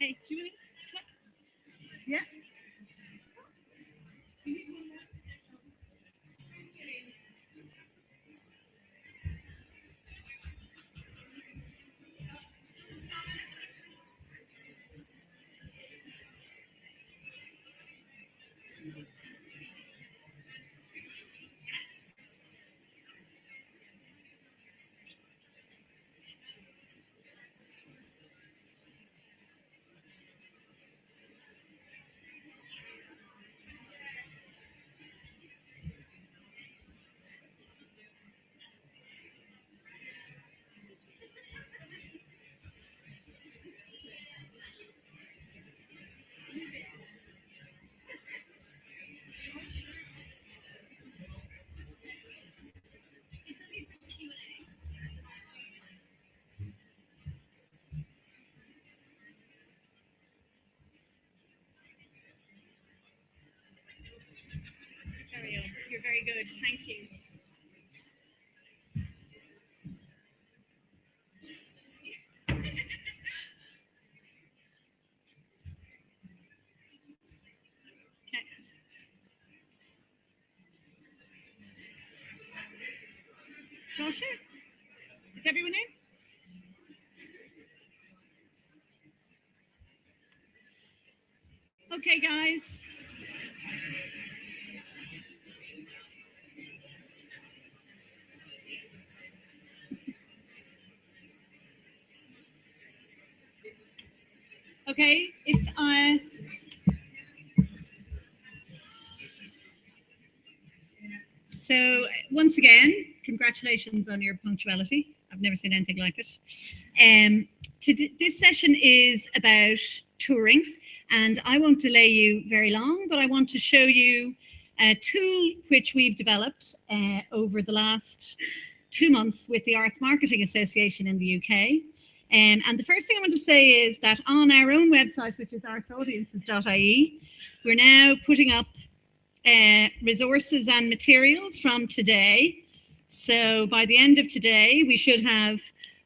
Hey, do you want to? Yeah. Carry on. You're very good. Thank you. Okay. Rasha, is everyone in? Okay, guys. Okay, if I. So, once again, congratulations on your punctuality. I've never seen anything like it. This session is about touring, and I won't delay you very long, but I want to show you a tool which we've developed over the last 2 months with the Arts Marketing Association in the UK. And the first thing I want to say is that on our own website, which is artsaudiences.ie, we're now putting up resources and materials from today. So by the end of today, we should have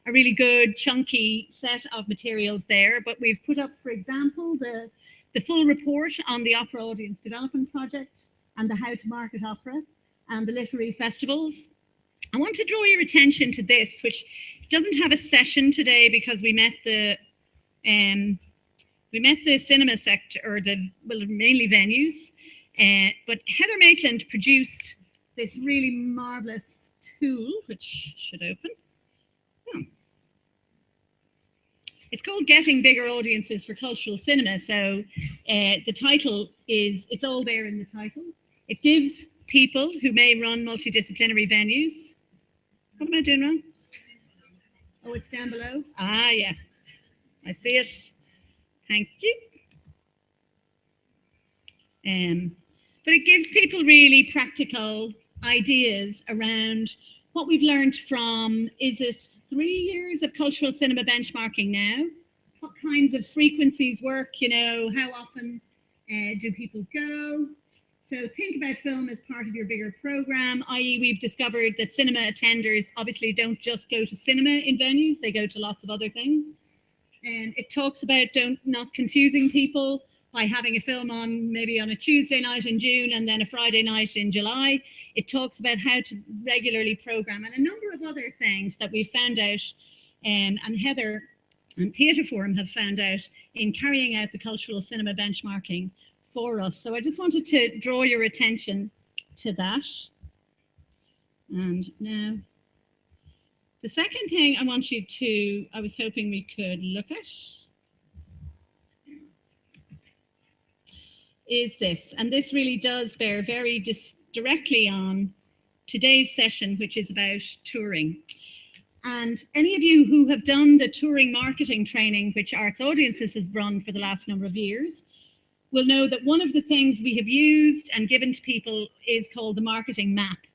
a really good chunky set of materials there. But we've put up, for example, the full report on the Opera Audience Development Project and the How to Market Opera and the literary festivals. I want to draw your attention to this, which doesn't have a session today because we met the cinema sector, or mainly venues. But Heather Maitland produced this really marvelous tool, which should open. Oh. It's called Getting Bigger Audiences for Cultural Cinema. So the title is, it's all there in the title. It gives people who may run multidisciplinary venues. What am I doing wrong? Oh, it's down below? Ah, yeah. I see it. Thank you. But it gives people really practical ideas around what we've learned from, is it 3 years of cultural cinema benchmarking now? What kinds of frequencies work, how often do people go? So think about film as part of your bigger program, i.e. we've discovered that cinema attenders obviously don't just go to cinema in venues, they go to lots of other things. And it talks about not confusing people by having a film on maybe on a Tuesday night in June and then a Friday night in July. It talks about how to regularly program and a number of other things that we found out, and Heather and Theatre Forum have found out in carrying out the cultural cinema benchmarking for us. So I just wanted to draw your attention to that. And now, the second thing I want you to, I was hoping we could look at, is this. And this really does bear very directly on today's session, which is about touring. And any of you who have done the touring marketing training, which Arts Audiences has run for the last number of years, will know that one of the things we have used and given to people is called the marketing map.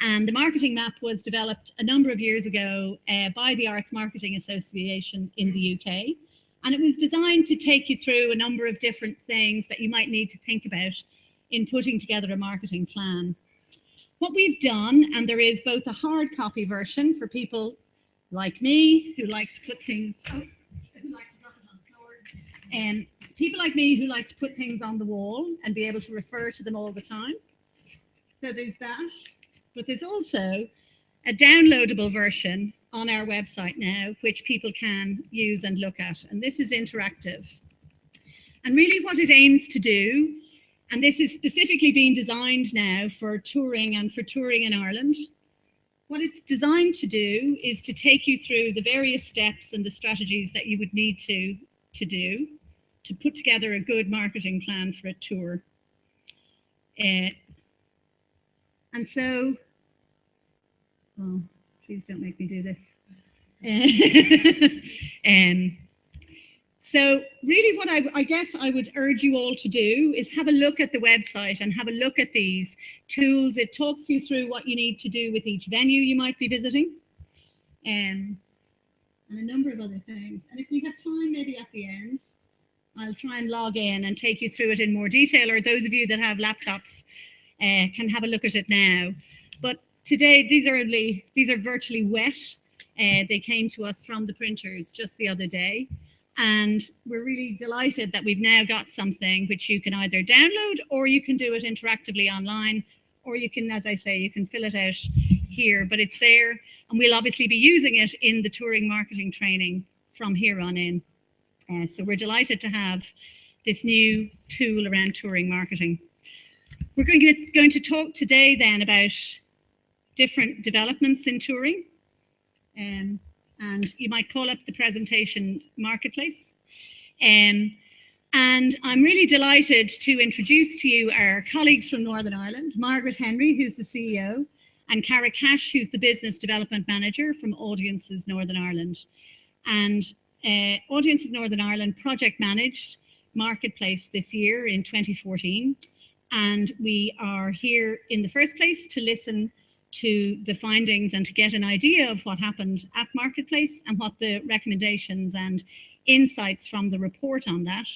And the marketing map was developed a number of years ago by the Arts Marketing Association in the UK. And it was designed to take you through a number of different things that you might need to think about in putting together a marketing plan. What we've done, and there is both a hard copy version for people like me who like to put things, who like to drop it on the floor, People like me who like to put things on the wall and be able to refer to them all the time. So there's that. But there's also a downloadable version on our website now, which people can use and look at. And this is interactive. And really what it aims to do, and this is specifically being designed now for touring and for touring in Ireland, what it's designed to do is to take you through the various steps and the strategies that you would need to do to put together a good marketing plan for a tour. And so, oh, please don't make me do this. So really what I guess I would urge you all to do is have a look at the website and have a look at these tools. It talks you through what you need to do with each venue you might be visiting, and a number of other things. And if we have time, maybe at the end, I'll try and log in and take you through it in more detail, or those of you that have laptops can have a look at it now. But today, these are virtually wet. They came to us from the printers just the other day. And we're really delighted that we've now got something which you can either download, or you can do it interactively online, or you can, as I say, you can fill it out here, but it's there. And we'll obviously be using it in the touring marketing training from here on in. So we're delighted to have this new tool around touring marketing. We're going to talk today then about different developments in touring. And you might call up the presentation Marketplace. And I'm really delighted to introduce to you our colleagues from Northern Ireland, Margaret Henry, who's the CEO, and Cara Cash, who's the Business Development Manager from Audiences Northern Ireland. And Audiences Northern Ireland project managed Marketplace this year in 2014. And we are here in the first place to listen to the findings and to get an idea of what happened at Marketplace and what the recommendations and insights from the report on that.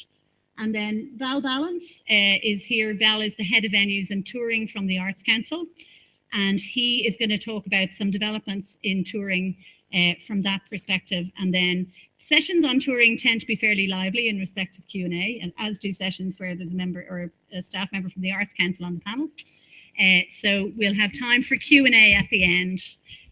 And then Val Balance is here. Val is the head of venues and touring from the Arts Council, and he is going to talk about some developments in touring from that perspective. And then sessions on touring tend to be fairly lively in respect of Q&A, and as do sessions where there's a member or a staff member from the Arts Council on the panel. So we'll have time for Q&A at the end.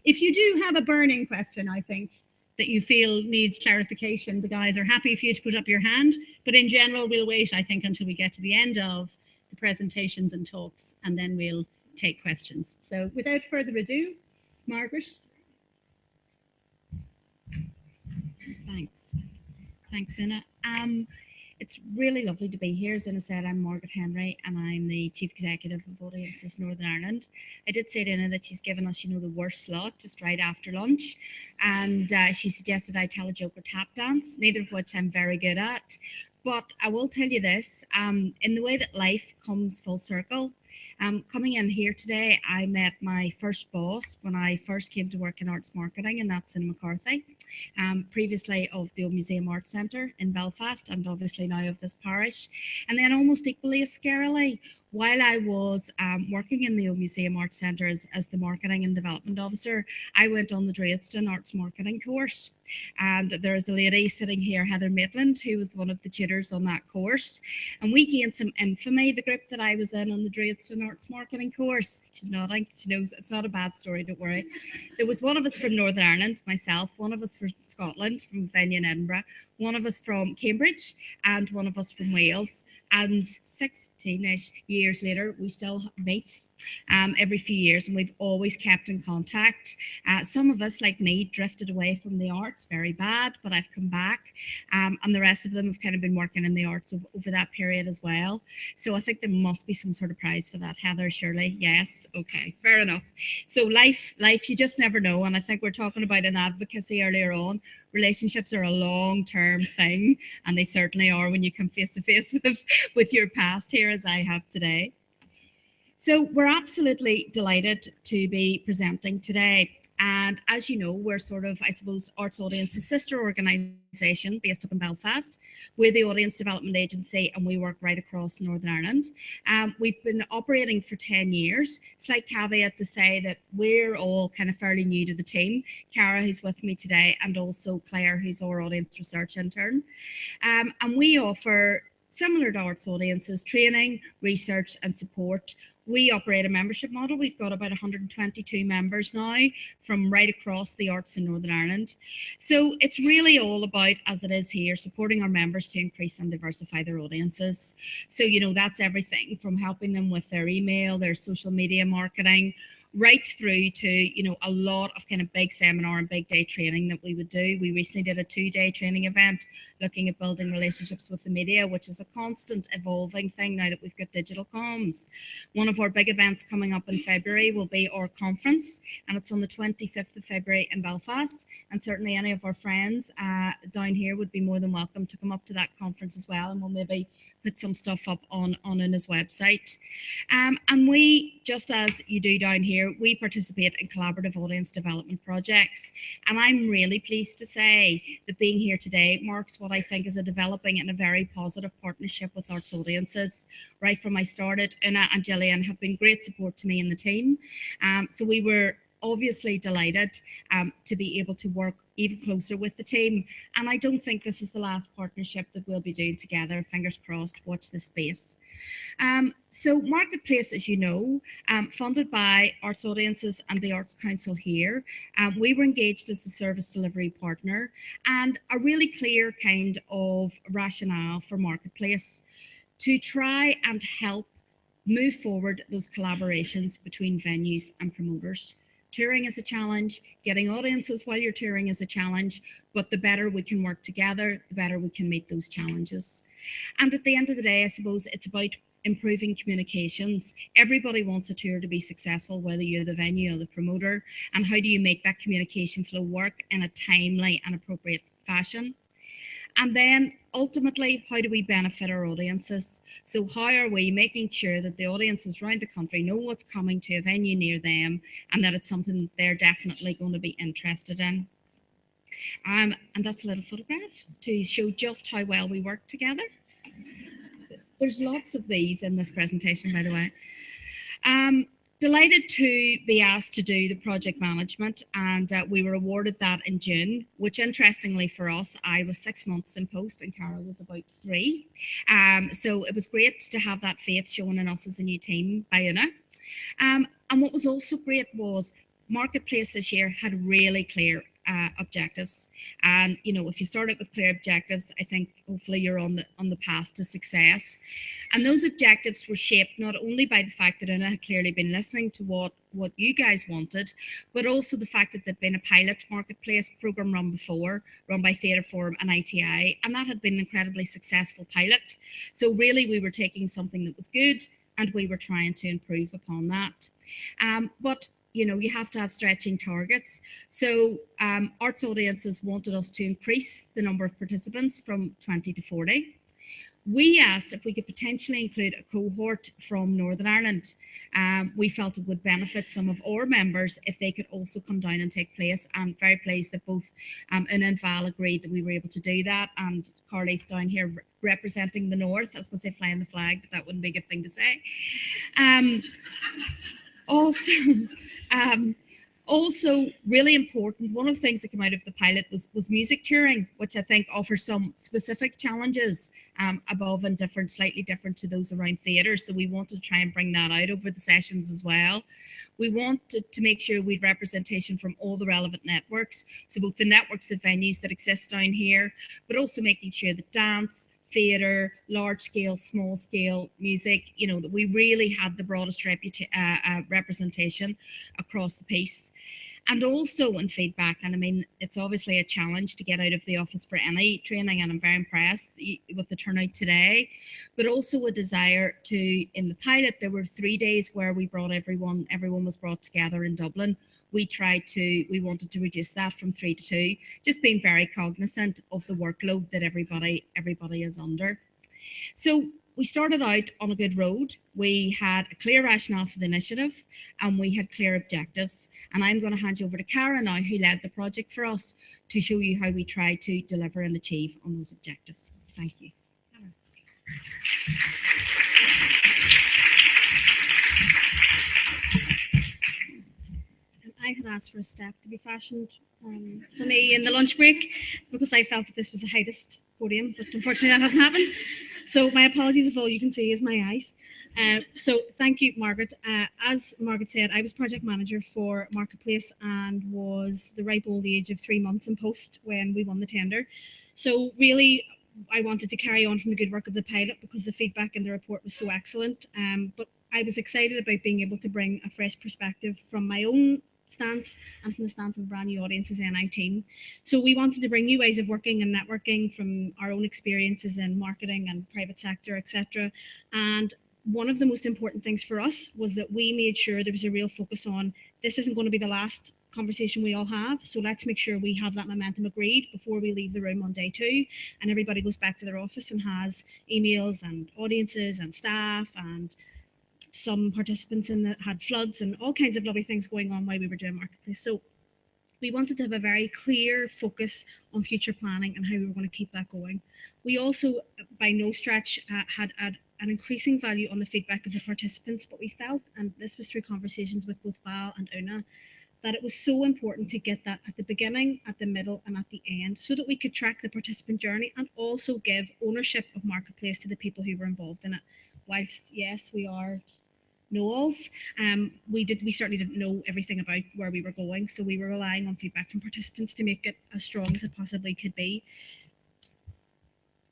If you do have a burning question, I think, that you feel needs clarification, the guys are happy for you to put up your hand. But in general, we'll wait, I think, until we get to the end of the presentations and talks, and then we'll take questions. So without further ado, Margaret. Thanks. Thanks, Una. It's really lovely to be here. As Una said, I'm Margaret Henry, and I'm the Chief Executive of Audiences Northern Ireland. I did say to Una that she's given us, the worst slot just right after lunch. And she suggested I tell a joke or tap dance, neither of which I'm very good at. But I will tell you this, in the way that life comes full circle, coming in here today, I met my first boss when I first came to work in arts marketing, and that's in McCarthy. Previously of the Old Museum Arts Centre in Belfast, and obviously now of this parish. And then almost equally as scarily, while I was working in the Old Museum Arts Centre as the Marketing and Development Officer, I went on the Droidston Arts Marketing course. And there's a lady sitting here, Heather Maitland, who was one of the tutors on that course. And we gained some infamy, the group that I was in on the Droidston Arts Marketing course. She's nodding, she knows it's not a bad story, don't worry. There was one of us from Northern Ireland, myself, one of us from Scotland, from a venue in Edinburgh, one of us from Cambridge, and one of us from Wales. And 16-ish years later, we still meet every few years, and we've always kept in contact. Some of us, like me, drifted away from the arts very bad, but I've come back, and the rest of them have kind of been working in the arts over that period as well. So I think there must be some sort of prize for that, Heather, surely. Yes, okay, fair enough. So life, you just never know, and I think we're talking about an advocacy earlier on. Relationships are a long-term thing, and they certainly are when you come face to face with your past here, as I have today. So we're absolutely delighted to be presenting today. And as you know, we're sort of, I suppose, Arts Audience's sister organisation based up in Belfast. We're the audience development agency and we work right across Northern Ireland. We've been operating for 10 years. Slight caveat to say that we're all kind of fairly new to the team. Cara, who's with me today, and also Claire, who's our audience research intern. And we offer, similar to Arts Audiences, training, research and support. We operate a membership model. We've got about 122 members now from right across the arts in Northern Ireland. So it's really all about, as it is here, supporting our members to increase and diversify their audiences. So, you know, that's everything from helping them with their email, their social media marketing, right through to, you know, a lot of kind of big seminar and big day training that we would do. We recently did a 2-day training event looking at building relationships with the media, which is a constant evolving thing now that we've got digital comms. One of our big events coming up in February will be our conference, and it's on the 25th of February in Belfast. And certainly any of our friends down here would be more than welcome to come up to that conference as well, and we'll maybe put some stuff up on his website. And we, just as you do down here, we participate in collaborative audience development projects. And I'm really pleased to say that being here today marks what I think is a developing and a very positive partnership with Arts Audiences. Right from I started, Una and Gillian have been great support to me and the team. So we were obviously delighted to be able to work even closer with the team. And I don't think this is the last partnership that we'll be doing together. Fingers crossed, watch this space. So Marketplace, as you know, funded by Arts Audiences and the Arts Council here. We were engaged as a service delivery partner, and a really clear kind of rationale for Marketplace to try and help move forward those collaborations between venues and promoters. Touring is a challenge, getting audiences while you're touring is a challenge, but the better we can work together, the better we can meet those challenges. And at the end of the day, I suppose it's about improving communications. Everybody wants a tour to be successful, whether you're the venue or the promoter, and how do you make that communication flow work in a timely and appropriate fashion? And then ultimately, how do we benefit our audiences? So how are we making sure that the audiences around the country know what's coming to a venue near them and that it's something they're definitely going to be interested in? And that's a little photograph to show just how well we work together. There's lots of these in this presentation, by the way. Delighted to be asked to do the project management, and we were awarded that in June, which interestingly for us, I was 6 months in post and Cara was about 3. So it was great to have that faith shown in us as a new team by Una. And what was also great was Marketplace this year had really clear objectives, and you know, if you start out with clear objectives, I think hopefully you're on the path to success. And those objectives were shaped not only by the fact that Una had clearly been listening to what you guys wanted, but also the fact that there'd been a pilot Marketplace program run before, run by Theatre Forum and ITI, and that had been an incredibly successful pilot. So really we were taking something that was good and we were trying to improve upon that. But you know, you have to have stretching targets. So Arts Audiences wanted us to increase the number of participants from 20 to 40. We asked if we could potentially include a cohort from Northern Ireland. We felt it would benefit some of our members if they could also come down and take place. I'm very pleased that both Una and Val agreed that we were able to do that. And Carly's down here representing the North. I was going to say flying the flag, but that wouldn't be a good thing to say. Also really important, one of the things that came out of the pilot was music touring, which I think offers some specific challenges above and different, slightly different to those around theatre. So we wanted to try and bring that out over the sessions as well. We wanted to make sure we'd representation from all the relevant networks. So both the networks of venues that exist down here, but also making sure that dance, theatre, large scale, small scale music, you know, that we really had the broadest representation across the piece. And also in feedback, and I mean, it's obviously a challenge to get out of the office for any training, and I'm very impressed with the turnout today, but also a desire to, in the pilot, there were 3 days where we brought everyone was brought together in Dublin. We wanted to reduce that from 3 to 2, just being very cognizant of the workload that everybody is under. So we started out on a good road. We had a clear rationale for the initiative and we had clear objectives. And I'm going to hand you over to Cara now, who led the project for us, to show you how we try to deliver and achieve on those objectives. Thank you. I had asked for a step to be fashioned for me in the lunch break because I felt that this was the highest podium, but unfortunately that hasn't happened. So my apologies if all you can see is my eyes. So thank you, Margaret. As Margaret said, I was project manager for Marketplace and was the ripe old age of 3 months in post when we won the tender. So really, I wanted to carry on from the good work of the pilot because the feedback in the report was so excellent. But I was excited about being able to bring a fresh perspective from my own stance and from the stance of a brand new audience's NI team. So we wanted to bring new ways of working and networking from our own experiences in marketing and private sector, etc. And one of the most important things for us was that we made sure there was a real focus on this isn't going to be the last conversation we all have. So let's make sure we have that momentum agreed before we leave the room on day 2 and everybody goes back to their office and has emails and audiences and staff and some participants in that had floods and all kinds of lovely things going on while we were doing Marketplace. So we wanted to have a very clear focus on future planning and how we were going to keep that going. We also, by no stretch, had an increasing value on the feedback of the participants, but we felt, and this was through conversations with both Val and Una, that it was so important to get that at the beginning, at the middle, and at the end, so that we could track the participant journey and also give ownership of Marketplace to the people who were involved in it. Whilst, yes, we are know-alls, we certainly didn't know everything about where we were going, so we were relying on feedback from participants to make it as strong as it possibly could be.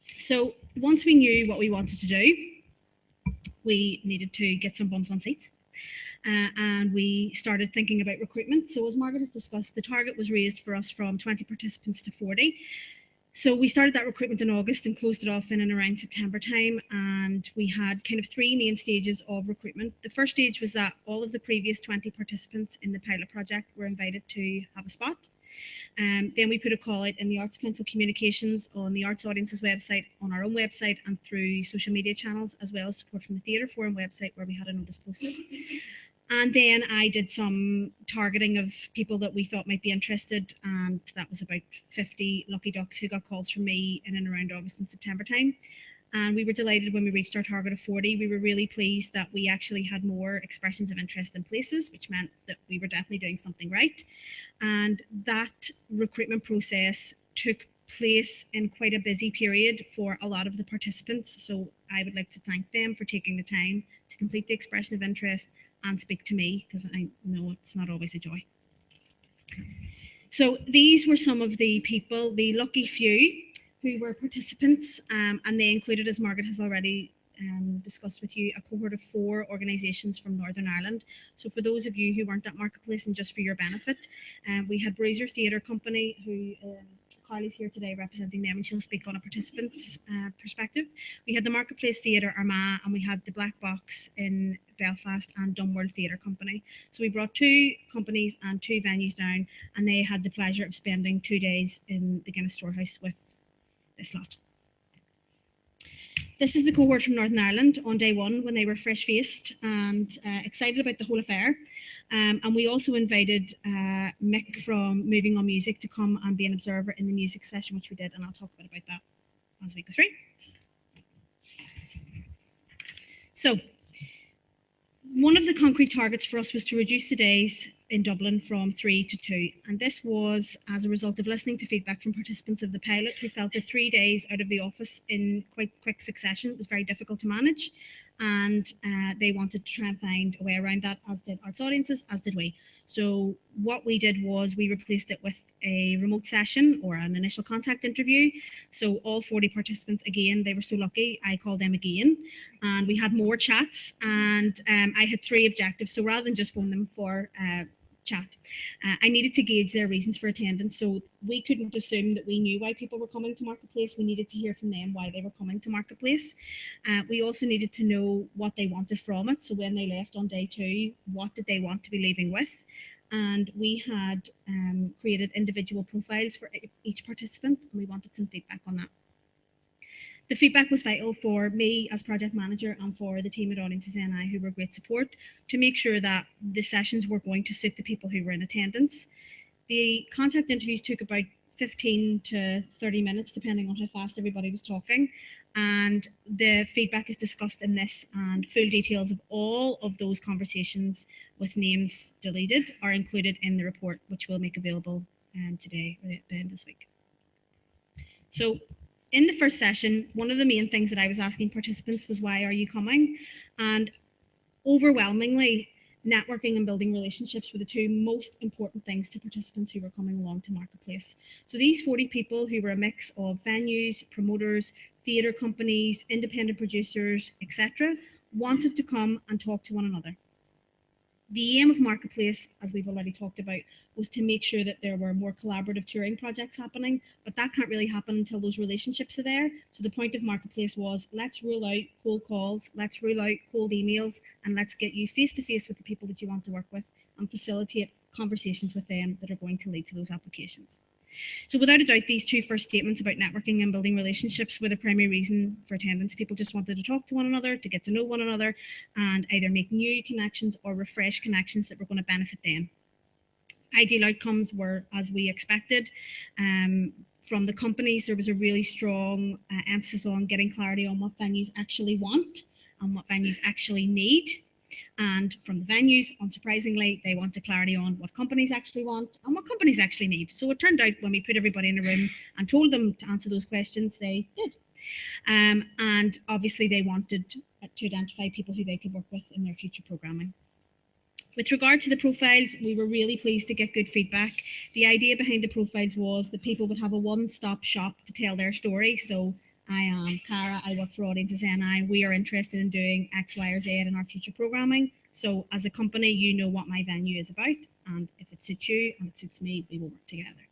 So once we knew what we wanted to do, we needed to get some bums on seats. And we started thinking about recruitment. So as Margaret has discussed, the target was raised for us from 20 participants to 40. So we started that recruitment in August and closed it off in and around September time. And we had kind of 3 main stages of recruitment. The first stage was that all of the previous 20 participants in the pilot project were invited to have a spot. Then we put a call out in the Arts Council communications, on the Arts Audiences website, on our own website and through social media channels, as well as support from the Theatre Forum website where we had a notice posted. And then I did some targeting of people that we thought might be interested, and that was about 50 lucky ducks who got calls from me in and around August and September time. And we were delighted when we reached our target of 40. We were really pleased that we actually had more expressions of interest in places, which meant that we were definitely doing something right. And that recruitment process took place in quite a busy period for a lot of the participants. So I would like to thank them for taking the time to complete the expression of interest and speak to me, because I know it's not always a joy. So these were some of the people, the lucky few, who were participants, and they included, as Margaret has already discussed with you, a cohort of 4 organisations from Northern Ireland. So for those of you who weren't at Marketplace, and just for your benefit, we had Bruiser Theatre Company, who Carly's here today representing them, and she'll speak on a participant's perspective. We had the Marketplace Theatre Armagh, and we had the Black Box in Belfast and Dunworld Theatre Company. So we brought 2 companies and 2 venues down, and they had the pleasure of spending 2 days in the Guinness Storehouse with this lot. This is the cohort from Northern Ireland on day 1 when they were fresh-faced and excited about the whole affair. And we also invited Mick from Moving On Music to come and be an observer in the music session, which we did, and I'll talk a bit about that as we go through. So one of the concrete targets for us was to reduce the days in Dublin from 3 to 2. And this was as a result of listening to feedback from participants of the pilot who felt that 3 days out of the office in quite quick succession was very difficult to manage. And they wanted to try and find a way around that, as did Arts Audiences, as did we. So what we did was we replaced it with a remote session or an initial contact interview. So all 40 participants, again, they were so lucky, I called them again. And we had more chats, and I had 3 objectives. So rather than just phone them for chat, I needed to gauge their reasons for attendance. So we couldn't assume that we knew why people were coming to Marketplace. We needed to hear from them why they were coming to Marketplace. We also needed to know what they wanted from it. So when they left on day 2, what did they want to be leaving with? And we had created individual profiles for each participant, and we wanted some feedback on that. The feedback was vital for me as project manager and for the team at Audiences NI, who were great support, to make sure that the sessions were going to suit the people who were in attendance. The contact interviews took about 15 to 30 minutes, depending on how fast everybody was talking. And the feedback is discussed in this, and full details of all of those conversations with names deleted are included in the report, which we'll make available today or at the end of this week. So in the first session, one of the main things that I was asking participants was, why are you coming? And overwhelmingly, networking and building relationships were the two most important things to participants who were coming along to Marketplace. So these 40 people, who were a mix of venues, promoters, theatre companies, independent producers, etc., wanted to come and talk to one another. The aim of Marketplace, as we've already talked about, was to make sure that there were more collaborative touring projects happening, but that can't really happen until those relationships are there. So the point of Marketplace was, let's rule out cold calls, let's rule out cold emails, and let's get you face to face with the people that you want to work with and facilitate conversations with them that are going to lead to those applications. So without a doubt, these two first statements about networking and building relationships were the primary reason for attendance. People just wanted to talk to one another, to get to know one another, and either make new connections or refresh connections that were going to benefit them. Ideal outcomes were as we expected. From the companies, there was a really strong emphasis on getting clarity on what venues actually want and what venues actually need. And from the venues, unsurprisingly, they wanted clarity on what companies actually want and what companies actually need. So it turned out when we put everybody in a room and told them to answer those questions, they did. And obviously they wanted to identify people who they could work with in their future programming. With regard to the profiles, we were really pleased to get good feedback. The idea behind the profiles was that people would have a one-stop shop to tell their story. So I am Cara, I work for Audiences NI. We are interested in doing X, Y, or Z in our future programming. So as a company, you know what my venue is about. And if it suits you and it suits me, we will work together.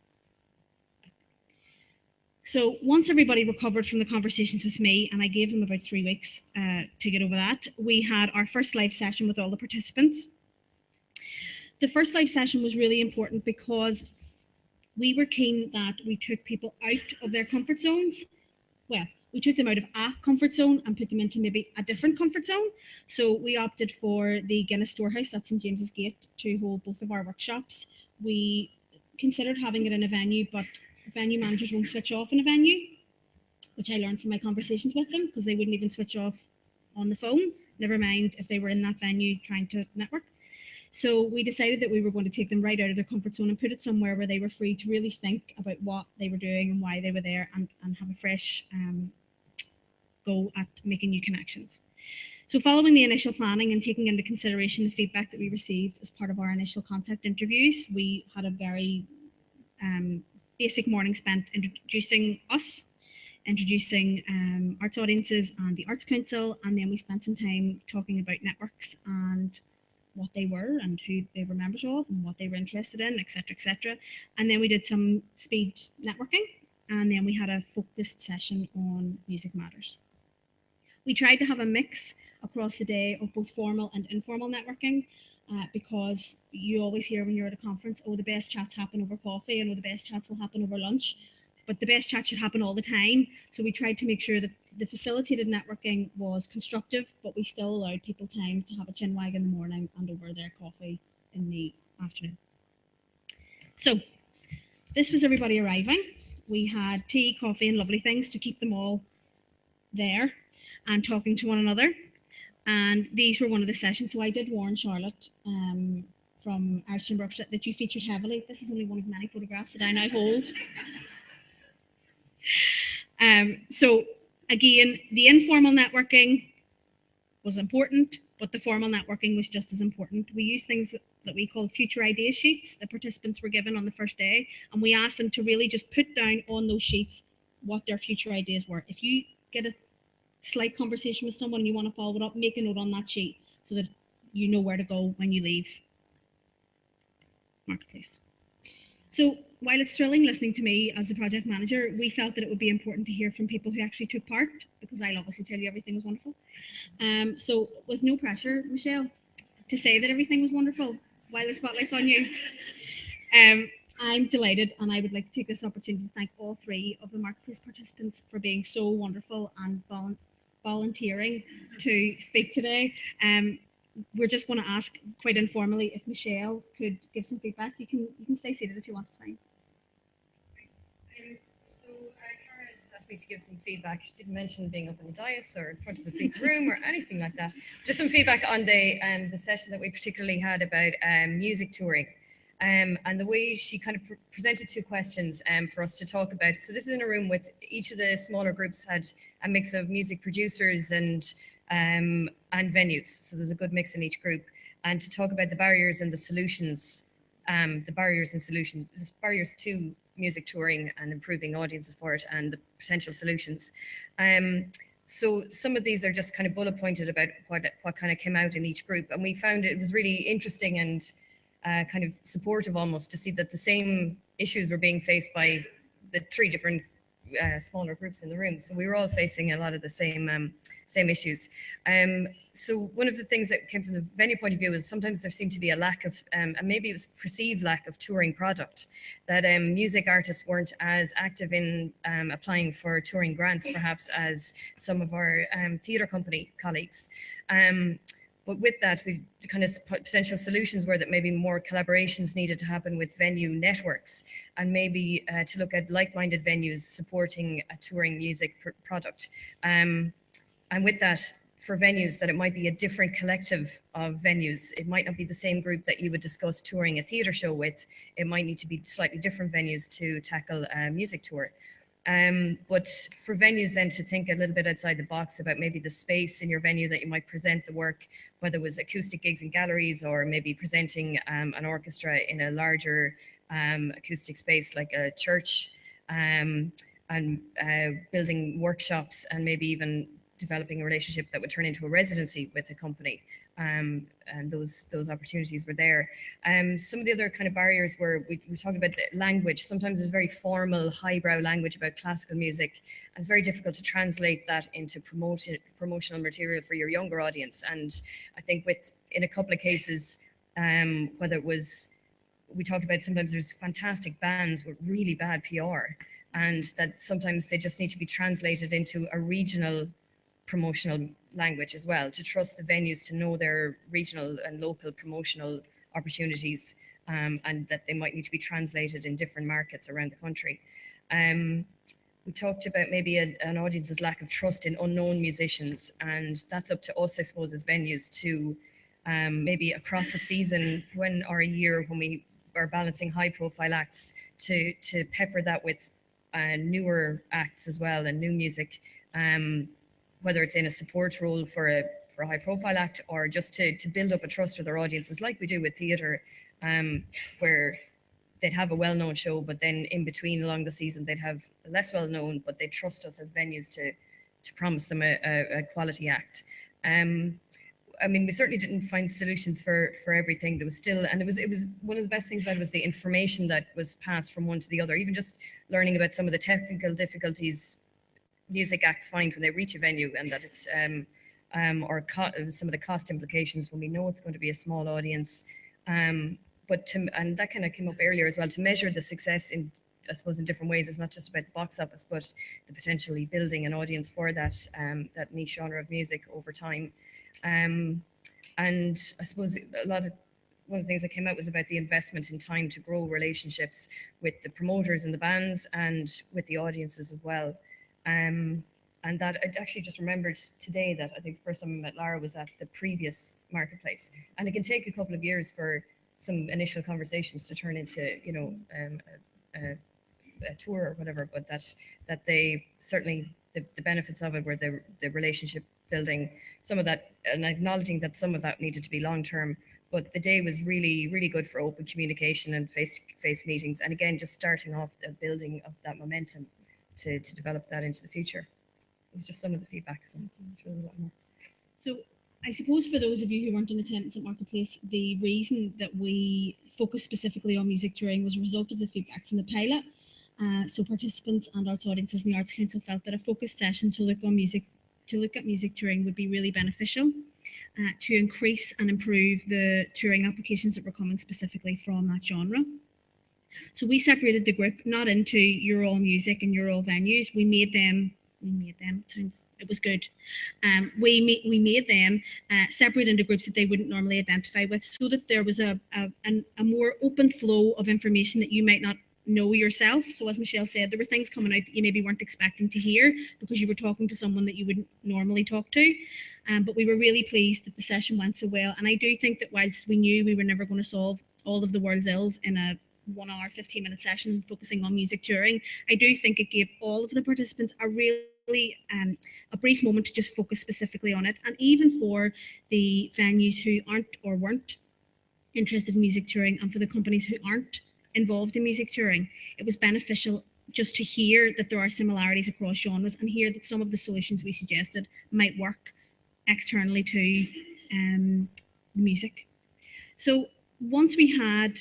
So once everybody recovered from the conversations with me, and I gave them about 3 weeks to get over that, we had our first live session with all the participants. The first live session was really important because we were keen that we took people out of their comfort zones. Well, we took them out of a comfort zone and put them into maybe a different comfort zone. So we opted for the Guinness Storehouse, that's in James's Gate, to hold both of our workshops. We considered having it in a venue, but venue managers won't switch off in a venue, which I learned from my conversations with them, because they wouldn't even switch off on the phone, never mind if they were in that venue trying to network. So we decided that we were going to take them right out of their comfort zone and put it somewhere where they were free to really think about what they were doing and why they were there, and have a fresh go at making new connections. So following the initial planning and taking into consideration the feedback that we received as part of our initial contact interviews, we had a very basic morning spent introducing us, introducing arts audiences and the Arts Council, and then we spent some time talking about networks and what they were and who they were members of and what they were interested in, etc., etc. And then we did some speed networking, and then we had a focused session on Music Matters. We tried to have a mix across the day of both formal and informal networking, because you always hear when you're at a conference, oh, the best chats happen over coffee, and oh, the best chats will happen over lunch. But the best chat should happen all the time. So we tried to make sure that the facilitated networking was constructive, but we still allowed people time to have a chin wag in the morning and over their coffee in the afternoon. So this was everybody arriving. We had tea, coffee, and lovely things to keep them all there and talking to one another. And these were one of the sessions. So I did warn Charlotte from Irish Chamber Orchestra that you featured heavily. This is only one of many photographs that I now hold. So again, the informal networking was important, but the formal networking was just as important. We used things that we call future idea sheets that participants were given on the first day, and we asked them to really just put down on those sheets what their future ideas were. If you get a slight conversation with someone and you want to follow it up, make a note on that sheet so that you know where to go when you leave Marketplace. So while it's thrilling listening to me as the project manager, we felt that it would be important to hear from people who actually took part, because I'll obviously tell you everything was wonderful. So with no pressure, Michelle, to say that everything was wonderful while the spotlight's on you. I'm delighted, and I would like to take this opportunity to thank all three of the Marketplace participants for being so wonderful and volunteering to speak today. We're just going to ask quite informally if Michelle could give some feedback. You can stay seated if you want. It's fine. So Karen just asked me to give some feedback. She didn't mention being up in the dais or in front of the big room or anything like that. Just some feedback on the session that we particularly had about music touring. And the way she kind of presented two questions for us to talk about. So this is in a room with each of the smaller groups had a mix of music producers and venues. So there's a good mix in each group. And to talk about the barriers and the solutions, the barriers to music touring and improving audiences for it and the potential solutions. So some of these are just kind of bullet pointed about what kind of came out in each group. And we found it was really interesting and kind of supportive almost to see that the same issues were being faced by the three different smaller groups in the room. So we were all facing a lot of the same issues. So one of the things that came from the venue point of view is sometimes there seemed to be a lack of, and maybe it was perceived lack of touring product, that music artists weren't as active in applying for touring grants perhaps as some of our theatre company colleagues. But with that, we kind of potential solutions were that maybe more collaborations needed to happen with venue networks and maybe to look at like-minded venues supporting a touring music product. And with that, for venues, that it might be a different collective of venues. It might not be the same group that you would discuss touring a theatre show with. It might need to be slightly different venues to tackle a music tour. But for venues then to think a little bit outside the box about maybe the space in your venue that you might present the work, whether it was acoustic gigs in galleries or maybe presenting an orchestra in a larger acoustic space like a church, and building workshops and maybe even developing a relationship that would turn into a residency with a company. And those opportunities were there. Some of the other kind of barriers were, we talked about the language. Sometimes there's very formal, highbrow language about classical music, and it's very difficult to translate that into promotional material for your younger audience. And I think in a couple of cases, whether it was, we talked about sometimes there's fantastic bands with really bad PR, and that sometimes they just need to be translated into a regional promotional language as well, to trust the venues to know their regional and local promotional opportunities, and that they might need to be translated in different markets around the country. We talked about maybe an audience's lack of trust in unknown musicians, and that's up to us, I suppose, as venues to maybe across the season or a year when we are balancing high profile acts to pepper that with newer acts as well and new music. Whether it's in a support role for a high profile act or just to build up a trust with our audiences like we do with theatre, where they'd have a well-known show, but then in between along the season, they'd have a less well-known, but they trust us as venues to promise them a quality act. I mean, we certainly didn't find solutions for everything. There was still, and it was one of the best things about it was the information that was passed from one to the other, even just learning about some of the technical difficulties music acts find when they reach a venue, and that it's some of the cost implications when we know it's going to be a small audience. And that kind of came up earlier as well, to measure the success in, I suppose, in different ways. It's not just about the box office, but the potentially building an audience for that niche genre of music over time. And I suppose one of the things that came out was about the investment in time to grow relationships with the promoters and the bands and with the audiences as well. And that I actually just remembered today that I think the first time I met Lara was at the previous Marketplace, and it can take a couple of years for some initial conversations to turn into, you know, a tour or whatever. But that they certainly the benefits of it were the relationship building, some of that, and acknowledging that some of that needed to be long term. But the day was really, really good for open communication and face-to-face meetings, and again, just starting off the building of that momentum to develop that into the future. It was just some of the feedback. So I'm sure there's a lot more. So I suppose for those of you who weren't in attendance at Marketplace, the reason that we focused specifically on music touring was a result of the feedback from the pilot. So participants and arts audiences in the Arts Council felt that a focused session to look at music touring would be really beneficial to increase and improve the touring applications that were coming specifically from that genre. So we separated the group not into you're all music and you're all venues. We made them. It was good. We made them separate into groups that they wouldn't normally identify with, so that there was a more open flow of information that you might not know yourself. So as Michelle said, there were things coming out that you maybe weren't expecting to hear because you were talking to someone that you wouldn't normally talk to. But we were really pleased that the session went so well. And I do think that whilst we knew we were never going to solve all of the world's ills in a 1 hour, 15-minute session focusing on music touring, I do think it gave all of the participants a a brief moment to just focus specifically on it. And even for the venues who aren't or weren't interested in music touring, and for the companies who aren't involved in music touring, it was beneficial just to hear that there are similarities across genres and hear that some of the solutions we suggested might work externally to music. So once we had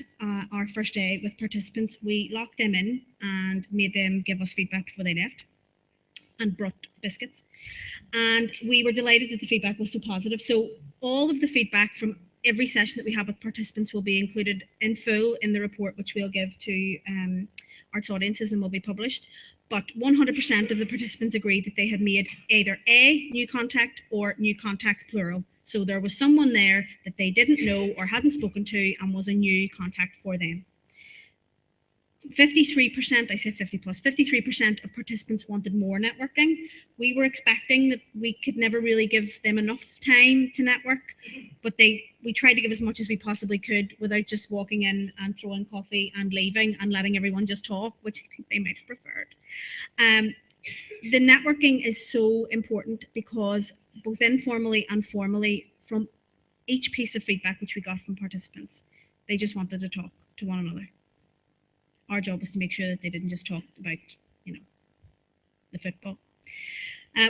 our first day with participants, we locked them in and made them give us feedback before they left, and brought biscuits. And we were delighted that the feedback was so positive. So all of the feedback from every session that we have with participants will be included in full in the report, which we'll give to arts audiences and will be published. But 100% of the participants agreed that they had made either a new contact or new contacts plural. So there was someone there that they didn't know or hadn't spoken to and was a new contact for them. 53%, I said 50 plus, 53% of participants wanted more networking. We were expecting that we could never really give them enough time to network, but we tried to give as much as we possibly could without just walking in and throwing coffee and leaving and letting everyone just talk, which I think they might have preferred. The networking is so important because both informally and formally, from each piece of feedback which we got from participants, they just wanted to talk to one another. Our job was to make sure that they didn't just talk about, the football.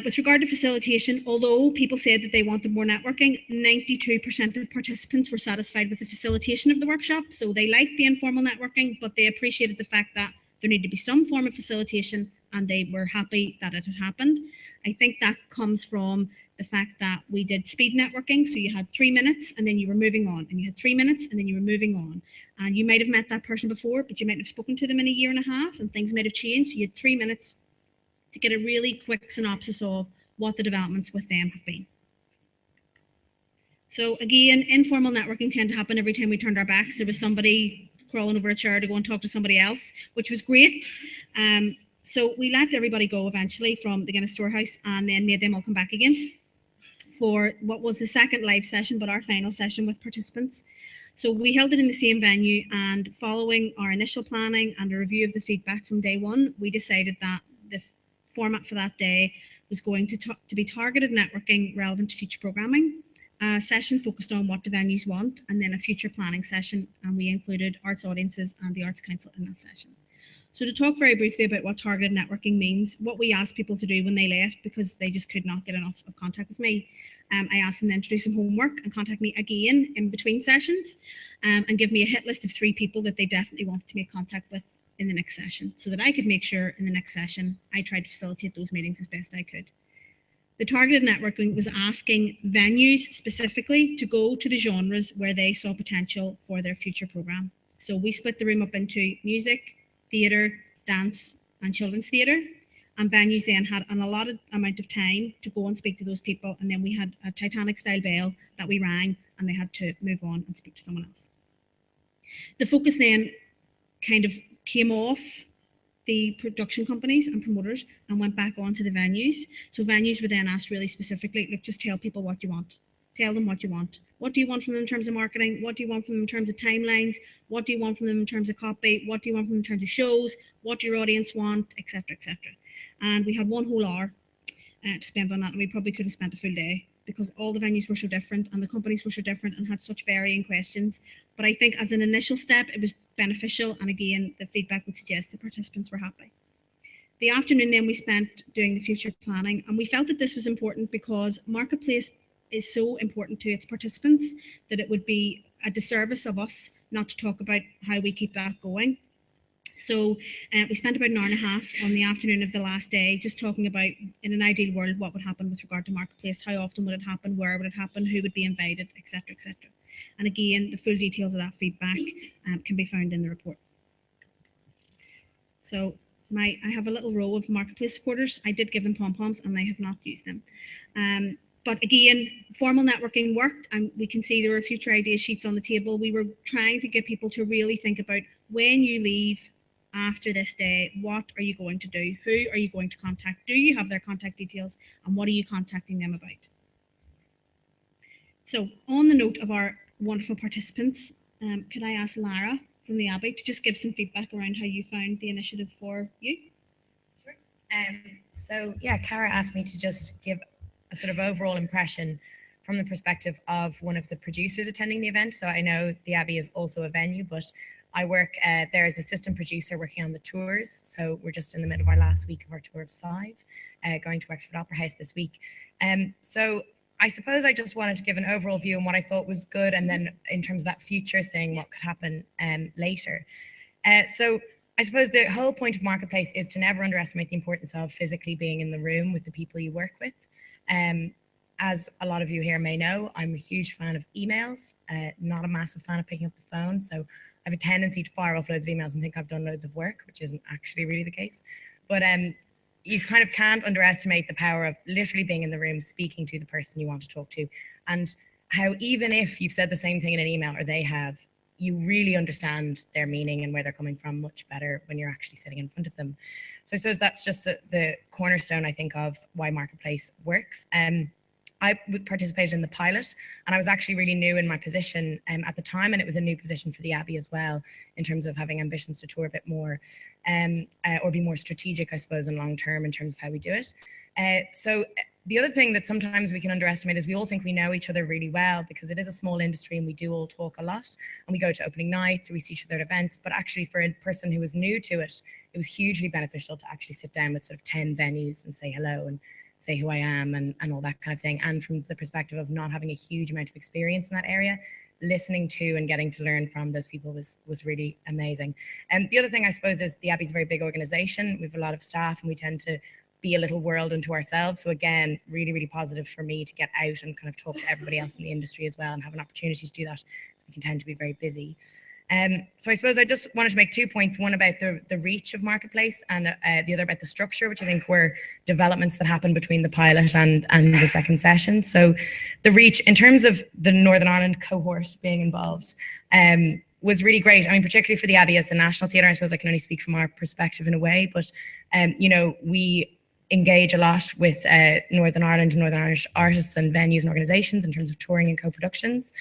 With regard to facilitation, although people said that they wanted more networking, 92% of participants were satisfied with the facilitation of the workshop. So they liked the informal networking, but they appreciated the fact that there needed to be some form of facilitation, and they were happy that it had happened. I think that comes from the fact that we did speed networking. So you had 3 minutes and then you were moving on, and you had 3 minutes and then you were moving on. And you might have met that person before, but you might have spoken to them in a year and a half and things might have changed. So you had 3 minutes to get a really quick synopsis of what the developments with them have been. So again, informal networking tend to happen every time we turned our backs. There was somebody crawling over a chair to go and talk to somebody else, which was great. So we let everybody go eventually from the Guinness Storehouse and then made them all come back again for what was the second live session, but our final session with participants. So we held it in the same venue, and following our initial planning and a review of the feedback from day one, we decided that the format for that day was going to be targeted networking relevant to future programming, a session focused on what the venues want, and then a future planning session. And we included arts audiences and the Arts Council in that session. So to talk very briefly about what targeted networking means, what we asked people to do when they left, because they just could not get enough of contact with me, I asked them then to do some homework and contact me again in between sessions, and give me a hit list of 3 people that they definitely wanted to make contact with in the next session, so that I could make sure in the next session I tried to facilitate those meetings as best I could. The targeted networking was asking venues specifically to go to the genres where they saw potential for their future programme. So we split the room up into music, theatre, dance and children's theatre, and venues then had an allotted amount of time to go and speak to those people, and then we had a Titanic style bell that we rang and they had to move on and speak to someone else. The focus then kind of came off the production companies and promoters and went back onto the venues. So venues were then asked really specifically, look, just tell people what you want. Tell them what you want. What do you want from them in terms of marketing? What do you want from them in terms of timelines? What do you want from them in terms of copy? What do you want from them in terms of shows? What do your audience want, etc., etc. And we had 1 whole hour to spend on that, and we probably could have spent a full day because all the venues were so different and the companies were so different and had such varying questions. But I think as an initial step, it was beneficial, and again, the feedback would suggest the participants were happy. The afternoon then we spent doing the future planning, and we felt that this was important because Marketplace is so important to its participants that it would be a disservice of us not to talk about how we keep that going. So we spent about an hour and a half on the afternoon of the last day just talking about, in an ideal world, what would happen with regard to Marketplace, how often would it happen, where would it happen, who would be invited, etc., etc. And again, the full details of that feedback can be found in the report. So I have a little row of marketplace supporters. I did give them pom-poms and they have not used them. But again, formal networking worked, and we can see there were future idea sheets on the table. We were trying to get people to really think about, when you leave after this day, what are you going to do? Who are you going to contact? Do you have their contact details? And what are you contacting them about? So on the note of our wonderful participants, could I ask Lara from the Abbey to just give some feedback around how you found the initiative for you? So yeah, Cara asked me to just give a sort of overall impression from the perspective of one of the producers attending the event. So I know the Abbey is also a venue, but I work there as assistant producer working on the tours. So we're just in the middle of our last week of our tour of Sive, going to Wexford Opera House this week. So I suppose I just wanted to give an overall view on what I thought was good, and then in terms of that future thing, what could happen later. So I suppose the whole point of Marketplace is to never underestimate the importance of physically being in the room with the people you work with. As a lot of you here may know, I'm a huge fan of emails, not a massive fan of picking up the phone. So I have a tendency to fire off loads of emails and think I've done loads of work, which isn't actually really the case. But you kind of can't underestimate the power of literally being in the room, speaking to the person you want to talk to, and how even if you've said the same thing in an email or they have, you really understand their meaning and where they're coming from much better when you're actually sitting in front of them. So I suppose that's just the cornerstone, I think, of why Marketplace works. I participated in the pilot, and I was actually really new in my position at the time, and it was a new position for the Abbey as well, in terms of having ambitions to tour a bit more, or be more strategic, I suppose, and long term in terms of how we do it. So the other thing that sometimes we can underestimate is we all think we know each other really well, because it is a small industry and we do all talk a lot, and we go to opening nights or we see each other at events. But actually, for a person who was new to it, it was hugely beneficial to actually sit down with sort of 10 venues and say hello and say who I am and all that kind of thing. And from the perspective of not having a huge amount of experience in that area, listening to and getting to learn from those people was really amazing. And the other thing, I suppose, is the Abbey's a very big organization. We have a lot of staff and we tend to be a little world unto ourselves. So again, really, really positive for me to get out and kind of talk to everybody else in the industry as well and have an opportunity to do that. We can tend to be very busy. So I suppose I just wanted to make 2 points, one about the reach of Marketplace, and the other about the structure, which I think were developments that happened between the pilot and the second session. So the reach, in terms of the Northern Ireland cohort being involved, was really great. I mean, particularly for the Abbey as the National Theatre, I suppose I can only speak from our perspective in a way, but, you know, we engage a lot with Northern Ireland and Northern Irish artists and venues and organisations in terms of touring and co-productions,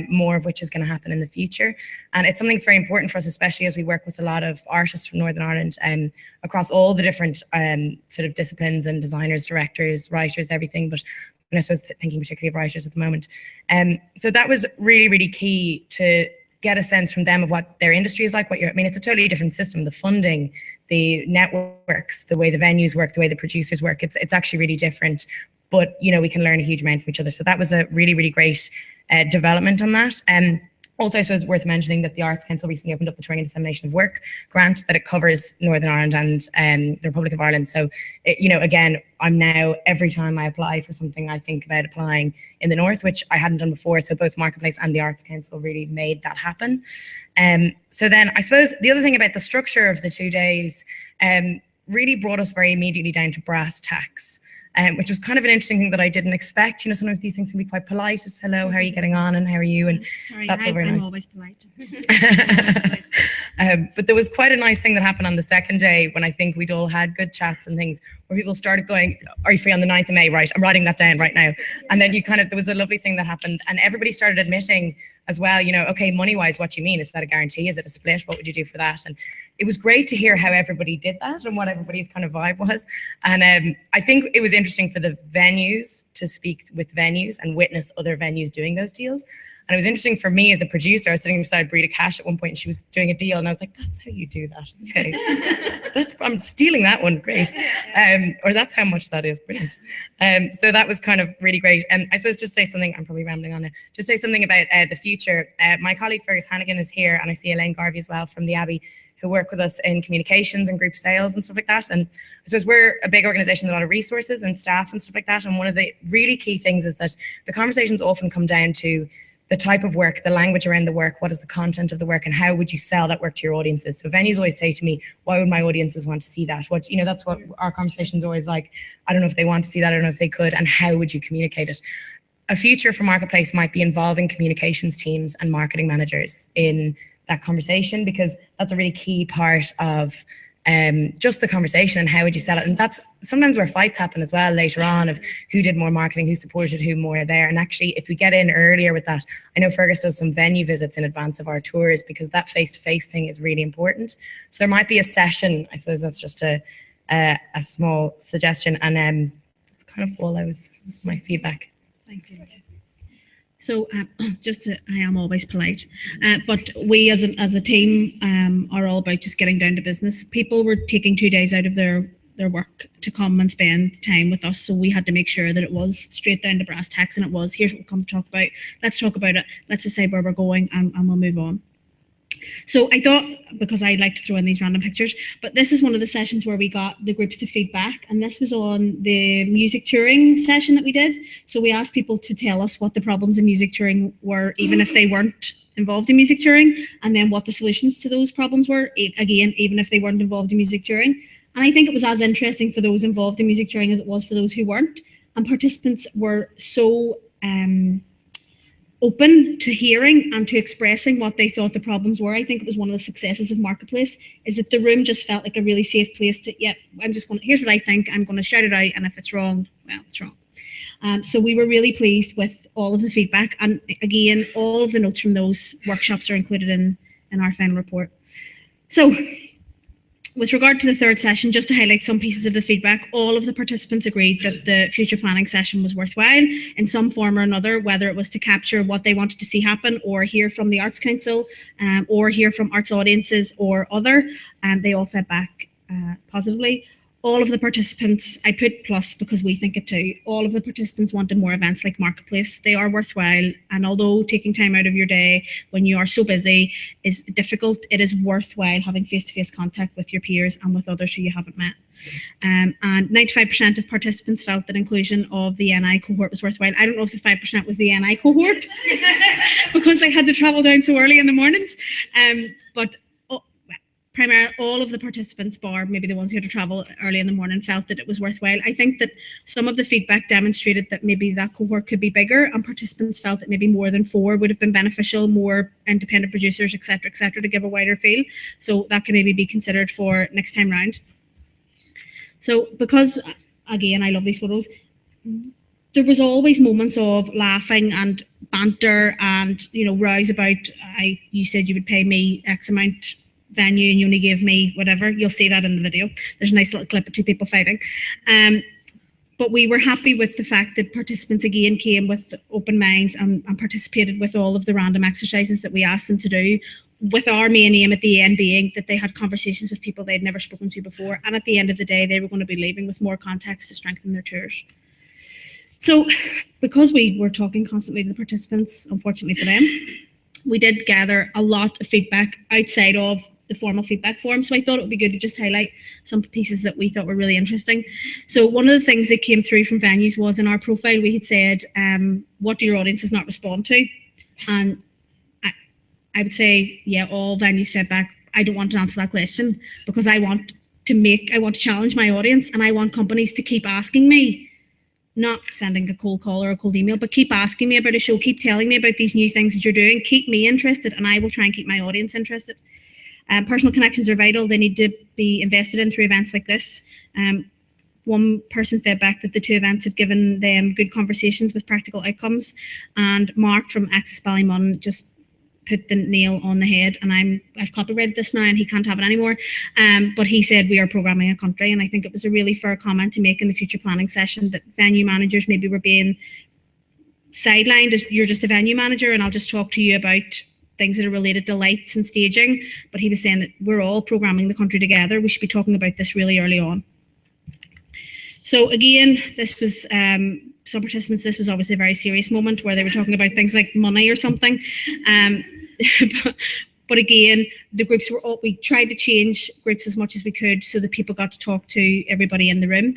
more of which is going to happen in the future. And it's something that's very important for us, especially as we work with a lot of artists from Northern Ireland across all the different sort of disciplines and designers, directors, writers, everything. But I suppose thinking particularly of writers at the moment. So that was really, really key to get a sense from them of what their industry is like, I mean, it's a totally different system, the funding, the networks, the way the venues work, the way the producers work, it's actually really different, but, you know, we can learn a huge amount from each other. So that was a really, really great development on that. Also, I suppose worth mentioning that the Arts Council recently opened up the Touring and Dissemination of Work grant, that it covers Northern Ireland and the Republic of Ireland. So, you know, again, I'm now, every time I apply for something, I think about applying in the North, which I hadn't done before. So both Marketplace and the Arts Council really made that happen. So then I suppose the other thing about the structure of the 2 days really brought us very immediately down to brass tacks. Which was kind of an interesting thing that I didn't expect. You know, sometimes these things can be quite polite. It's hello, how are you getting on, and how are you? And Sorry, that's all very I'm nice. always polite. But there was quite a nice thing that happened on the second day when I think we'd all had good chats and things, where people started going, are you free on the 9th of May? Right, I'm writing that down right now. And then there was a lovely thing that happened, and everybody started admitting as well, you know, okay, money-wise, what do you mean? Is that a guarantee? Is it a split? What would you do for that? And it was great to hear how everybody did that and what everybody's kind of vibe was. And I think it was interesting for the venues to speak with venues and witness other venues doing those deals. And it was interesting for me as a producer. I was sitting beside Brita Cash at one point and she was doing a deal and I was like, that's how you do that. Okay. I'm stealing that one. Great. Or that's how much that is. Brilliant. So that was kind of really great. And I suppose just say something, I'm probably rambling on it, just say something about the future. My colleague Fergus Hannigan is here, and I see Elaine Garvey as well from the Abbey, who work with us in communications and group sales and stuff like that. And I suppose we're a big organization with a lot of resources and staff and stuff like that. And one of the really key things is that the conversations often come down to the type of work, the language around the work, what is the content of the work, and how would you sell that work to your audiences? So venues always say to me, why would my audiences want to see that? What, you know, that's what our conversation's always like. I don't know if they want to see that, I don't know if they could, and how would you communicate it? A future for Marketplace might be involving communications teams and marketing managers in that conversation, because that's a really key part of just the conversation and how would you sell it. And that's sometimes where fights happen as well later on, of who did more marketing, who supported who more there. And actually, if we get in earlier with that, I know Fergus does some venue visits in advance of our tours, because that face-to-face thing is really important. So there might be a session, I suppose that's just a small suggestion. And that's kind of all that's my feedback. Thank you. So I am always polite, but we as a team are all about just getting down to business. People were taking 2 days out of their work to come and spend time with us, so we had to make sure that it was straight down to brass tacks, and it was, here's what we come to talk about, let's talk about it, let's decide where we're going, and we'll move on. So I thought, because I like to throw in these random pictures, but this is one of the sessions where we got the groups to feedback, and this was on the music touring session that we did. So we asked people to tell us what the problems in music touring were, even if they weren't involved in music touring, and then what the solutions to those problems were, again, even if they weren't involved in music touring. And I think it was as interesting for those involved in music touring as it was for those who weren't. And participants were so open to hearing and to expressing what they thought the problems were. I think it was one of the successes of Marketplace, is that the room just felt like a really safe place to, here's what I think, I'm going to shout it out, and if it's wrong, well, it's wrong. So we were really pleased with all of the feedback, and again, all of the notes from those workshops are included in our final report. So with regard to the third session, just to highlight some pieces of the feedback, all of the participants agreed that the future planning session was worthwhile in some form or another, whether it was to capture what they wanted to see happen, or hear from the Arts Council, or hear from arts audiences or other. They all fed back positively. All of the participants, I put plus because we think it too, all of the participants wanted more events like Marketplace. They are worthwhile, and although taking time out of your day when you are so busy is difficult, it is worthwhile having face-to-face contact with your peers and with others who you haven't met. And 95% of participants felt that inclusion of the NI cohort was worthwhile. I don't know if the 5% was the NI cohort because they had to travel down so early in the mornings, but primarily all of the participants, bar maybe the ones who had to travel early in the morning, felt that it was worthwhile. I think that some of the feedback demonstrated that maybe that cohort could be bigger, and participants felt that maybe more than 4 would have been beneficial, more independent producers, etc., to give a wider feel. So that can maybe be considered for next time round. So because, again, I love these photos, there was always moments of laughing and banter and, you know, rows about, you said you would pay me X amount venue and you only gave me whatever. You'll see that in the video. There's a nice little clip of 2 people fighting. But we were happy with the fact that participants again came with open minds and participated with all of the random exercises that we asked them to do, with our main aim at the end being that they had conversations with people they'd never spoken to before, and at the end of the day they were going to be leaving with more context to strengthen their tours. So because we were talking constantly to the participants, unfortunately for them, we did gather a lot of feedback outside of the formal feedback form. So I thought it would be good to just highlight some pieces that we thought were really interesting. So one of the things that came through from venues was in our profile, we had said, what do your audiences not respond to? And I would say, yeah, all venues fed back, I don't want to answer that question because I want to challenge my audience, and I want companies to keep asking me, not sending a cold call or a cold email, but keep asking me about a show, keep telling me about these new things that you're doing, keep me interested, and I will try and keep my audience interested. Personal connections are vital. They need to be invested in through events like this. One person fed back that the 2 events had given them good conversations with practical outcomes, and Mark from Access Ballymun just put the nail on the head, and I've copyrighted this now and he can't have it anymore, but he said we are programming a country, and I think it was a really fair comment to make in the future planning session, that venue managers maybe were being sidelined as you're just a venue manager and I'll just talk to you about things that are related to lights and staging, but he was saying that we're all programming the country together. We should be talking about this really early on. So again, this was some participants, this was obviously a very serious moment where they were talking about things like money or something. But again, the groups we tried to change groups as much as we could so that people got to talk to everybody in the room.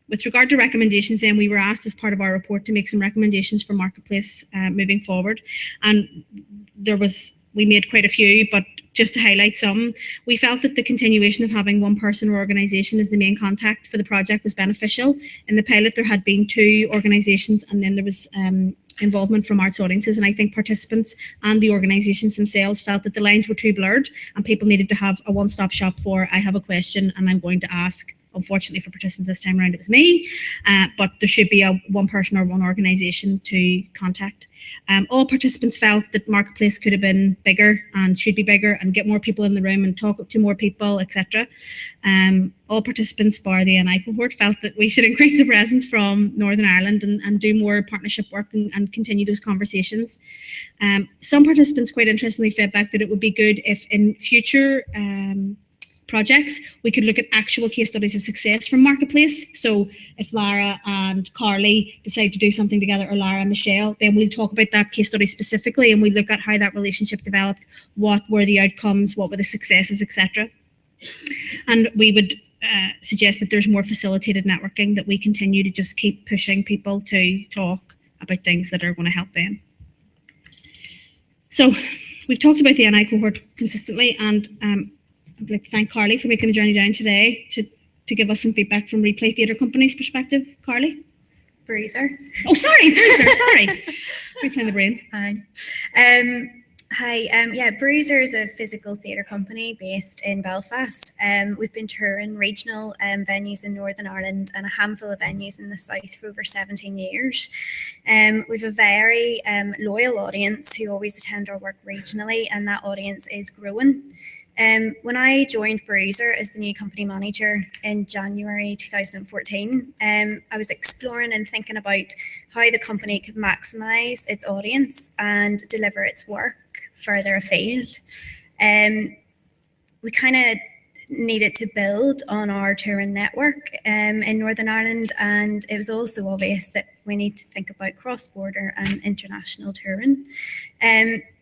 with regard to recommendations, then we were asked as part of our report to make some recommendations for Marketplace moving forward, and we made quite a few, but just to highlight some, we felt that the continuation of having one person or organisation as the main contact for the project was beneficial. In the pilot, there had been 2 organisations, and then there was involvement from arts audiences, and I think participants and the organisations themselves felt that the lines were too blurred and people needed to have a one-stop shop for, I have a question and I'm going to ask. Unfortunately for participants this time around, it was me, but there should be a one person or one organisation to contact. All participants felt that Marketplace could have been bigger and should be bigger and get more people in the room and talk to more people, etc. All participants, bar the NI cohort, felt that we should increase the presence from Northern Ireland and do more partnership work and continue those conversations. Some participants quite interestingly fed back that it would be good if in future projects, we could look at actual case studies of success from Marketplace. So if Lara and Carly decide to do something together, or Lara and Michelle, then we'll talk about that case study specifically and we'll look at how that relationship developed, what were the outcomes, what were the successes, etc. And we would suggest that there's more facilitated networking, that we continue to just keep pushing people to talk about things that are going to help them. So we've talked about the NI cohort consistently, and I'd like to thank Carly for making the journey down today to give us some feedback from Replay Theatre Company's perspective. Carly? Bruiser. Oh, sorry, Bruiser, sorry. Replaying the brains. Fine. Hi, yeah, Bruiser is a physical theatre company based in Belfast. We've been touring regional venues in Northern Ireland and a handful of venues in the south for over 17 years. We've a very loyal audience who always attend our work regionally, and that audience is growing. When I joined Bruiser as the new company manager in January 2014, I was exploring and thinking about how the company could maximise its audience and deliver its work further afield. We kind of needed to build on our touring network in Northern Ireland, and it was also obvious that we need to think about cross-border and international touring.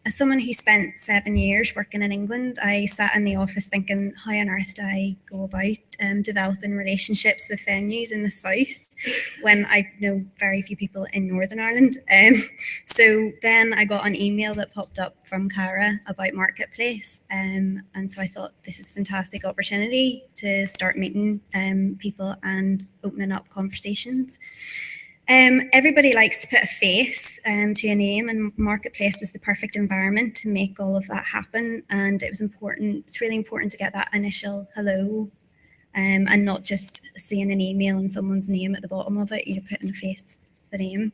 As someone who spent 7 years working in England, I sat in the office thinking, how on earth do I go about developing relationships with venues in the south when I know very few people in Northern Ireland? So then I got an email that popped up from Cara about Marketplace, and so I thought, this is a fantastic opportunity to start meeting people and opening up conversations. Everybody likes to put a face to a name, and Marketplace was the perfect environment to make all of that happen. And it was important, it's really important to get that initial hello and not just seeing an email and someone's name at the bottom of it, you're putting a face to the name.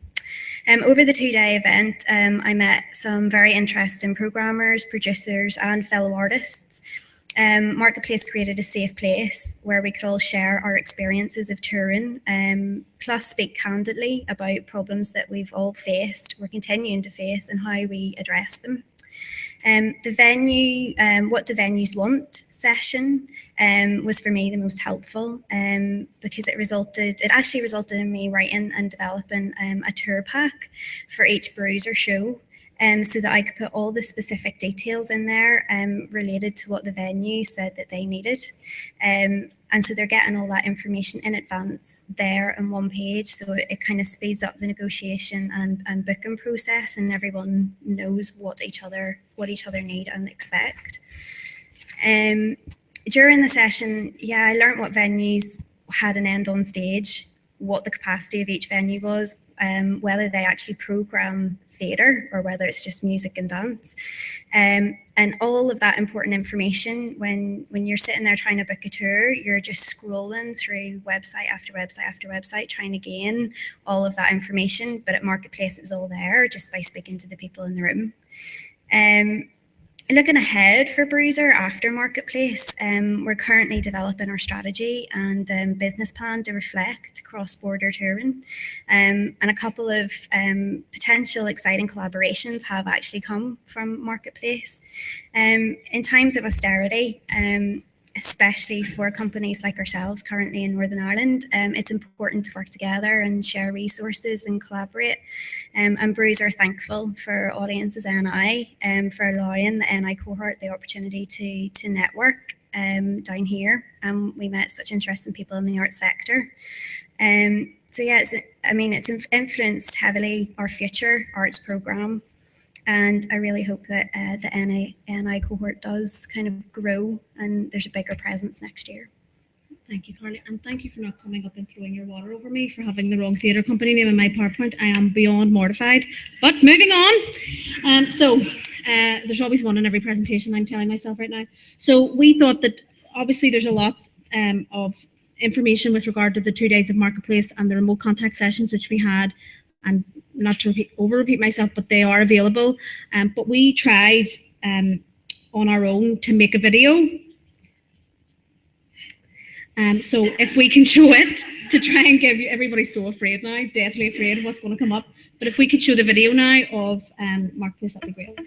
Over the 2-day event, I met some very interesting programmers, producers and fellow artists. Marketplace created a safe place where we could all share our experiences of touring, plus speak candidly about problems that we've all faced, we're continuing to face, and how we address them. The venue, what do venues want session was for me the most helpful because it actually resulted in me writing and developing a tour pack for each Bruiser show. So that I could put all the specific details in there related to what the venue said that they needed. And so they're getting all that information in advance there on one page. So it kind of speeds up the negotiation and booking process, and everyone knows what each other need and expect. During the session, yeah, I learned what venues had an end on stage, what the capacity of each venue was, whether they actually program theatre or whether it's just music and dance. And all of that important information, when you're sitting there trying to book a tour, you're just scrolling through website after website after website trying to gain all of that information. But at Marketplace, it was all there just by speaking to the people in the room. Looking ahead for Bruiser after Marketplace, we're currently developing our strategy and business plan to reflect cross-border touring. And a couple of potential exciting collaborations have actually come from Marketplace. In times of austerity, especially for companies like ourselves currently in Northern Ireland, it's important to work together and share resources and collaborate. And Bruiser are thankful for audiences NI for allowing the NI cohort the opportunity to network down here, and we met such interesting people in the arts sector. So yeah, it's influenced heavily our future arts programme, and I really hope that the NI cohort does kind of grow and there's a bigger presence next year. Thank you, Carly, and thank you for not coming up and throwing your water over me for having the wrong theatre company name in my PowerPoint. I am beyond mortified. But moving on. There's always one in every presentation, I'm telling myself right now. So we thought that obviously there's a lot of information with regard to the 2 days of Marketplace and the remote contact sessions which we had. And not to repeat myself, but they are available. But we tried on our own to make a video. So if we can show it to try and give you, everybody's so afraid now, deathly afraid of what's going to come up. But if we could show the video now of Marketplace, that'd be great.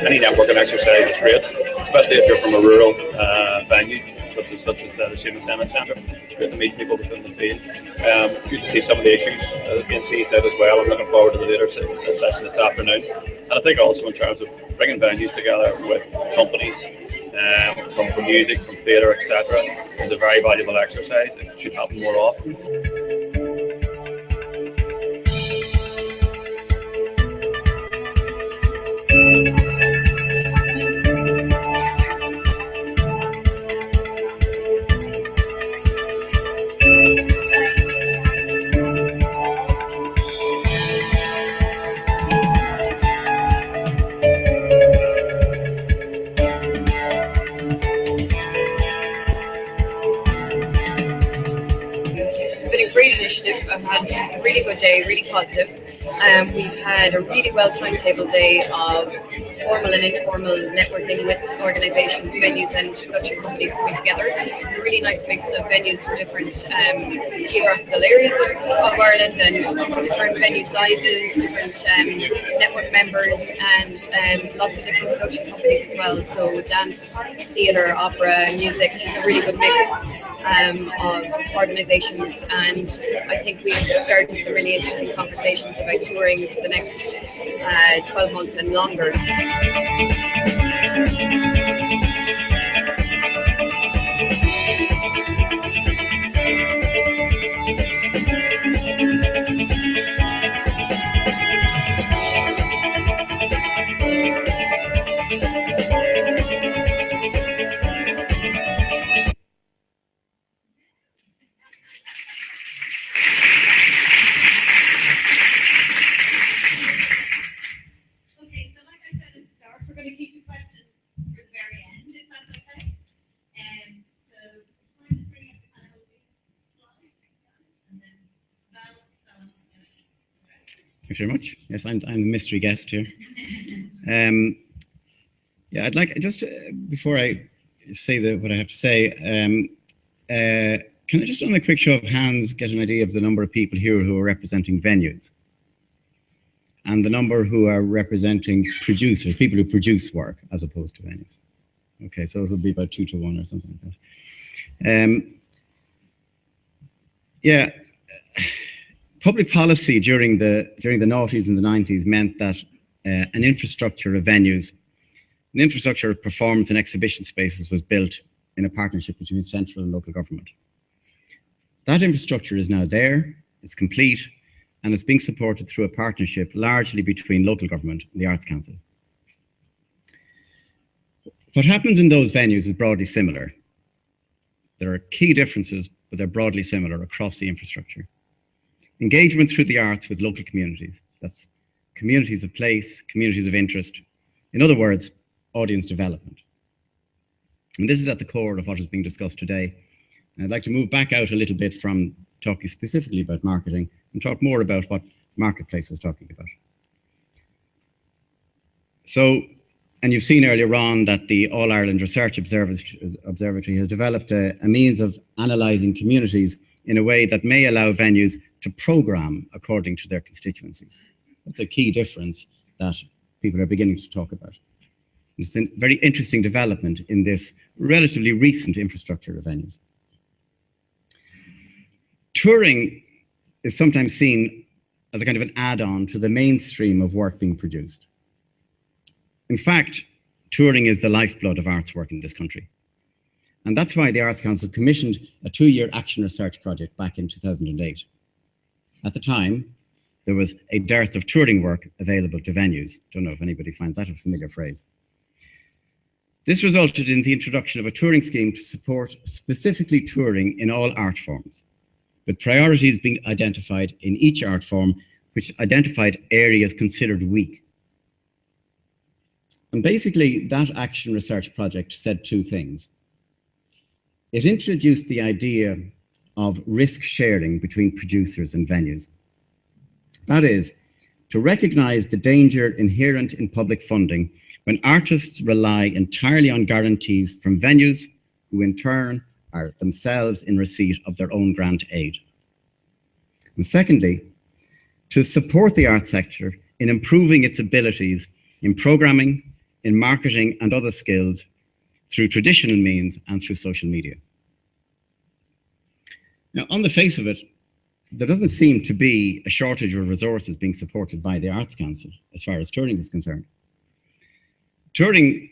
Any networking exercise is great, especially if you're from a rural venue such as the Student Senate Centre. It's great to meet people within the field. Good to see some of the issues being teased out as well. I'm looking forward to the later session this afternoon. And I think also in terms of bringing venues together with companies from music, from theatre, etc. is a very valuable exercise. It should happen more often. I've had a really good day, really positive. We've had a really well-timed table day of formal and informal networking with organisations, venues and production companies coming together. It's a really nice mix of venues from different geographical areas of Ireland and different venue sizes, different network members and lots of different production companies as well. So dance, theatre, opera, music, a really good mix of organisations, and I think we've started some really interesting conversations about touring for the next 12 months and longer. Thanks very much. Yes, I'm the mystery guest here. Yeah, I'd like just before I say what I have to say, can I just on a quick show of hands get an idea of the number of people here who are representing venues and the number who are representing producers, people who produce work as opposed to venues? Okay, so it would be about 2 to 1 or something like that. Yeah. Public policy during the noughties and the 90s meant that an infrastructure of venues, an infrastructure of performance and exhibition spaces was built in a partnership between central and local government. That infrastructure is now there, it's complete, and it's being supported through a partnership largely between local government and the Arts Council. What happens in those venues is broadly similar. There are key differences, but they're broadly similar across the infrastructure. Engagement through the arts with local communities, that's communities of place, communities of interest. In other words, audience development. And this is at the core of what is being discussed today. And I'd like to move back out a little bit from talking specifically about marketing and talk more about what Marketplace was talking about. So, and you've seen earlier on that the All Ireland Research Observatory has developed a means of analysing communities in a way that may allow venues to programme according to their constituencies. That's a key difference that people are beginning to talk about. It's a very interesting development in this relatively recent infrastructure of venues. Touring is sometimes seen as a kind of an add-on to the mainstream of work being produced. In fact, touring is the lifeblood of arts work in this country. And that's why the Arts Council commissioned a 2-year action research project back in 2008. At the time, there was a dearth of touring work available to venues. Don't know if anybody finds that a familiar phrase. This resulted in the introduction of a touring scheme to support specifically touring in all art forms, with priorities being identified in each art form, which identified areas considered weak. And basically, that action research project said 2 things. It introduced the idea of risk sharing between producers and venues. That is, to recognise the danger inherent in public funding when artists rely entirely on guarantees from venues who in turn are themselves in receipt of their own grant aid. And secondly, to support the arts sector in improving its abilities in programming, in marketing and other skills through traditional means and through social media. Now, on the face of it, there doesn't seem to be a shortage of resources being supported by the Arts Council as far as touring is concerned. Touring,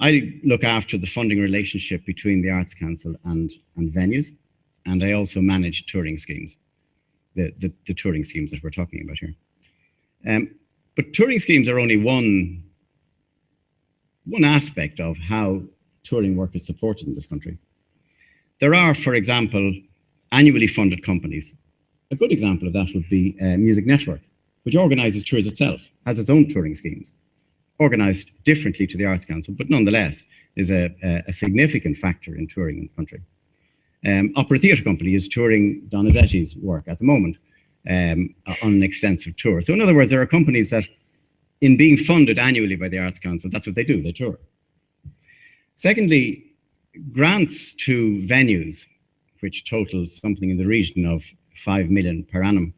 I look after the funding relationship between the Arts Council and venues, and I also manage touring schemes, the touring schemes that we're talking about here. But touring schemes are only one aspect of how touring work is supported in this country. There are, for example, annually funded companies. A good example of that would be Music Network, which organises tours itself, has its own touring schemes, organised differently to the Arts Council, but nonetheless is a significant factor in touring in the country. Opera Theatre Company is touring Donizetti's work at the moment on an extensive tour. So in other words, there are companies that, in being funded annually by the Arts Council, that's what they do, they tour. Secondly, grants to venues, which totals something in the region of 5 million per annum,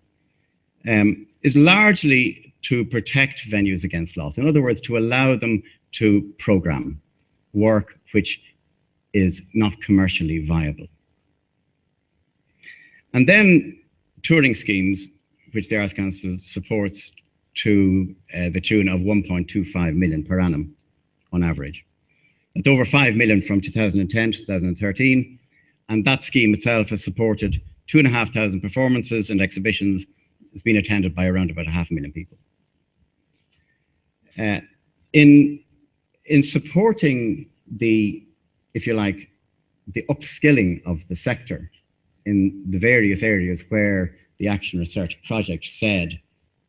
is largely to protect venues against loss. In other words, to allow them to programme work which is not commercially viable. And then touring schemes, which the Arts Council supports to the tune of 1.25 million per annum on average. That's over 5 million from 2010 to 2013. And that scheme itself has supported 2,500 performances and exhibitions. It's been attended by around about 500,000 people. In supporting the, if you like, the upskilling of the sector in the various areas where the Action Research Project said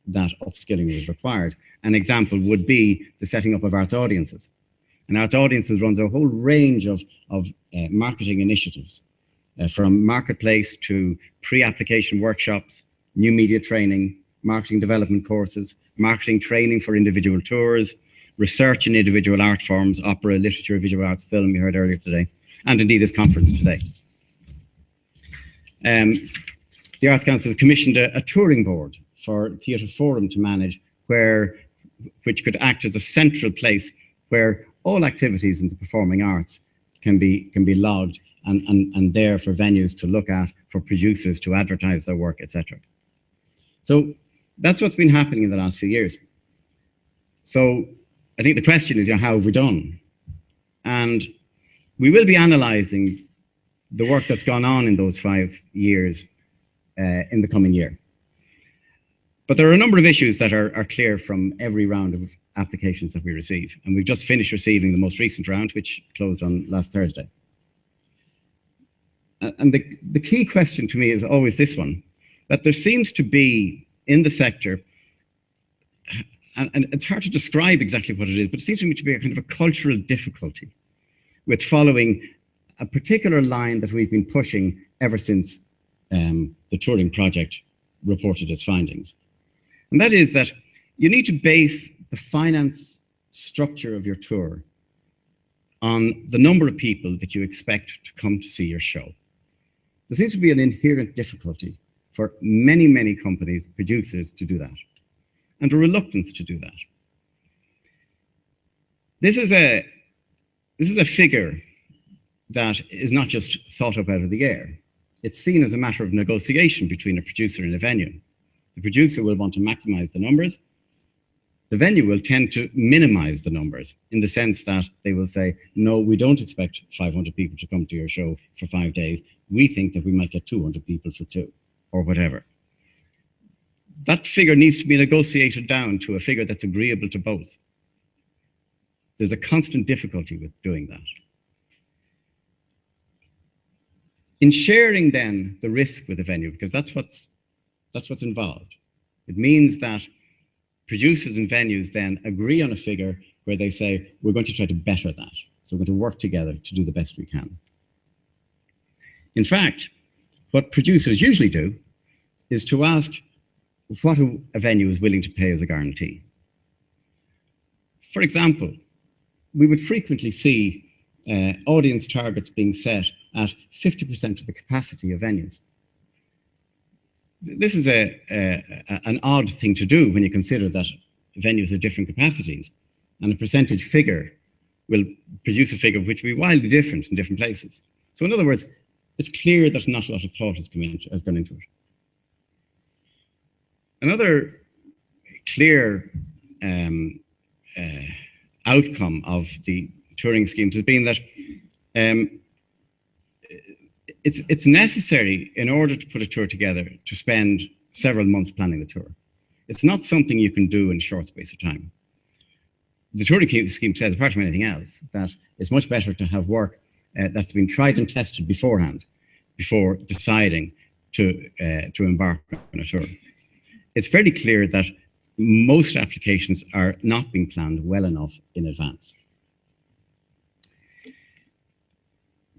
that upskilling was required, an example would be the setting up of Arts Audiences. And Arts Audiences runs a whole range of marketing initiatives, from Marketplace to pre-application workshops, new media training, marketing development courses, marketing training for individual tours, research in individual art forms, opera, literature, visual arts, film, you heard earlier today, and indeed this conference today. The Arts Council has commissioned a touring board for Theatre Forum to manage, which could act as a central place where all activities in the performing arts can be logged and there for venues to look at, for producers to advertise their work, etc. So that's what's been happening in the last few years. So I think the question is, how have we done? And we will be analysing the work that's gone on in those 5 years in the coming year. But there are a number of issues that are clear from every round of applications that we receive. And we've just finished receiving the most recent round, which closed on last Thursday. And the key question to me is always this one, that there seems to be in the sector and it's hard to describe exactly what it is, but it seems to me to be a kind of a cultural difficulty with following a particular line that we've been pushing ever since the touring project reported its findings. And that is that you need to base the finance structure of your tour on the number of people that you expect to come to see your show. There seems to be an inherent difficulty for many, many companies, producers, to do that, and a reluctance to do that. This is a figure that is not just thought up out of the air. It's seen as a matter of negotiation between a producer and a venue. The producer will want to maximize the numbers. The venue will tend to minimize the numbers in the sense that they will say, no, we don't expect 500 people to come to your show for 5 days. We think that we might get 200 people for 2, or whatever. That figure needs to be negotiated down to a figure that's agreeable to both. There's a constant difficulty with doing that. In sharing then the risk with the venue, because that's what's involved, it means that producers and venues then agree on a figure where they say, we're going to try to better that. So we're going to work together to do the best we can. In fact, what producers usually do is to ask what a venue is willing to pay as a guarantee. For example, we would frequently see audience targets being set at 50% of the capacity of venues. This is an odd thing to do when you consider that venues have different capacities, and a percentage figure will produce a figure which will be wildly different in different places. So in other words, it's clear that not a lot of thought has gone into it. Another clear outcome of the touring schemes has been that it's necessary in order to put a tour together to spend several months planning the tour. It's not something you can do in a short space of time. The touring scheme says, apart from anything else, that it's much better to have work that's been tried and tested beforehand before deciding to embark on a tour. It's very clear that most applications are not being planned well enough in advance.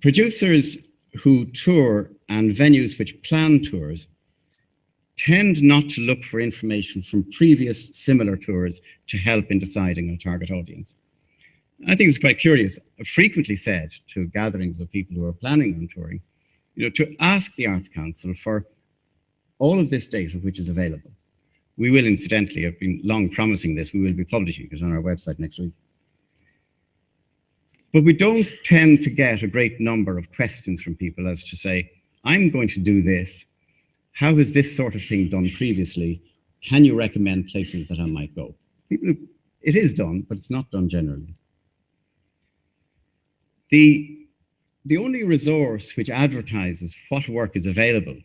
Producers who tour and venues which plan tours tend not to look for information from previous similar tours to help in deciding on target audience. I think it's quite curious. I've frequently said to gatherings of people who are planning on touring, to ask the Arts Council for all of this data which is available. We will, incidentally, I've been long promising this, we will be publishing it on our website next week. But we don't tend to get a great number of questions from people as to say, I'm going to do this. How is this sort of thing done previously? Can you recommend places that I might go? It is done, but it's not done generally. The only resource which advertises what work is available,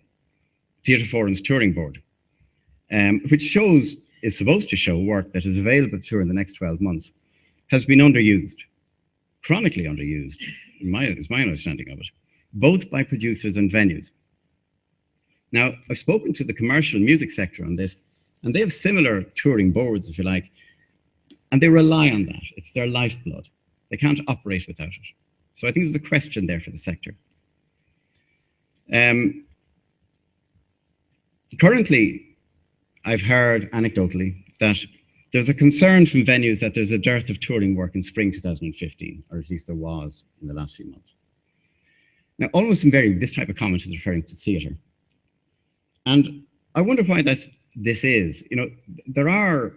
Theatre Forum's Touring Board, which is supposed to show work that is available to tour in the next 12 months, has been underused, chronically underused, is my understanding of it, both by producers and venues. Now, I've spoken to the commercial music sector on this, and they have similar touring boards, if you like, and they rely on that. It's their lifeblood. They can't operate without it. So I think there's a question there for the sector. Currently, I've heard anecdotally that there's a concern from venues that there's a dearth of touring work in spring 2015, or at least there was in the last few months. Now, almost invariably, this type of comment is referring to theatre. And I wonder why this is. There are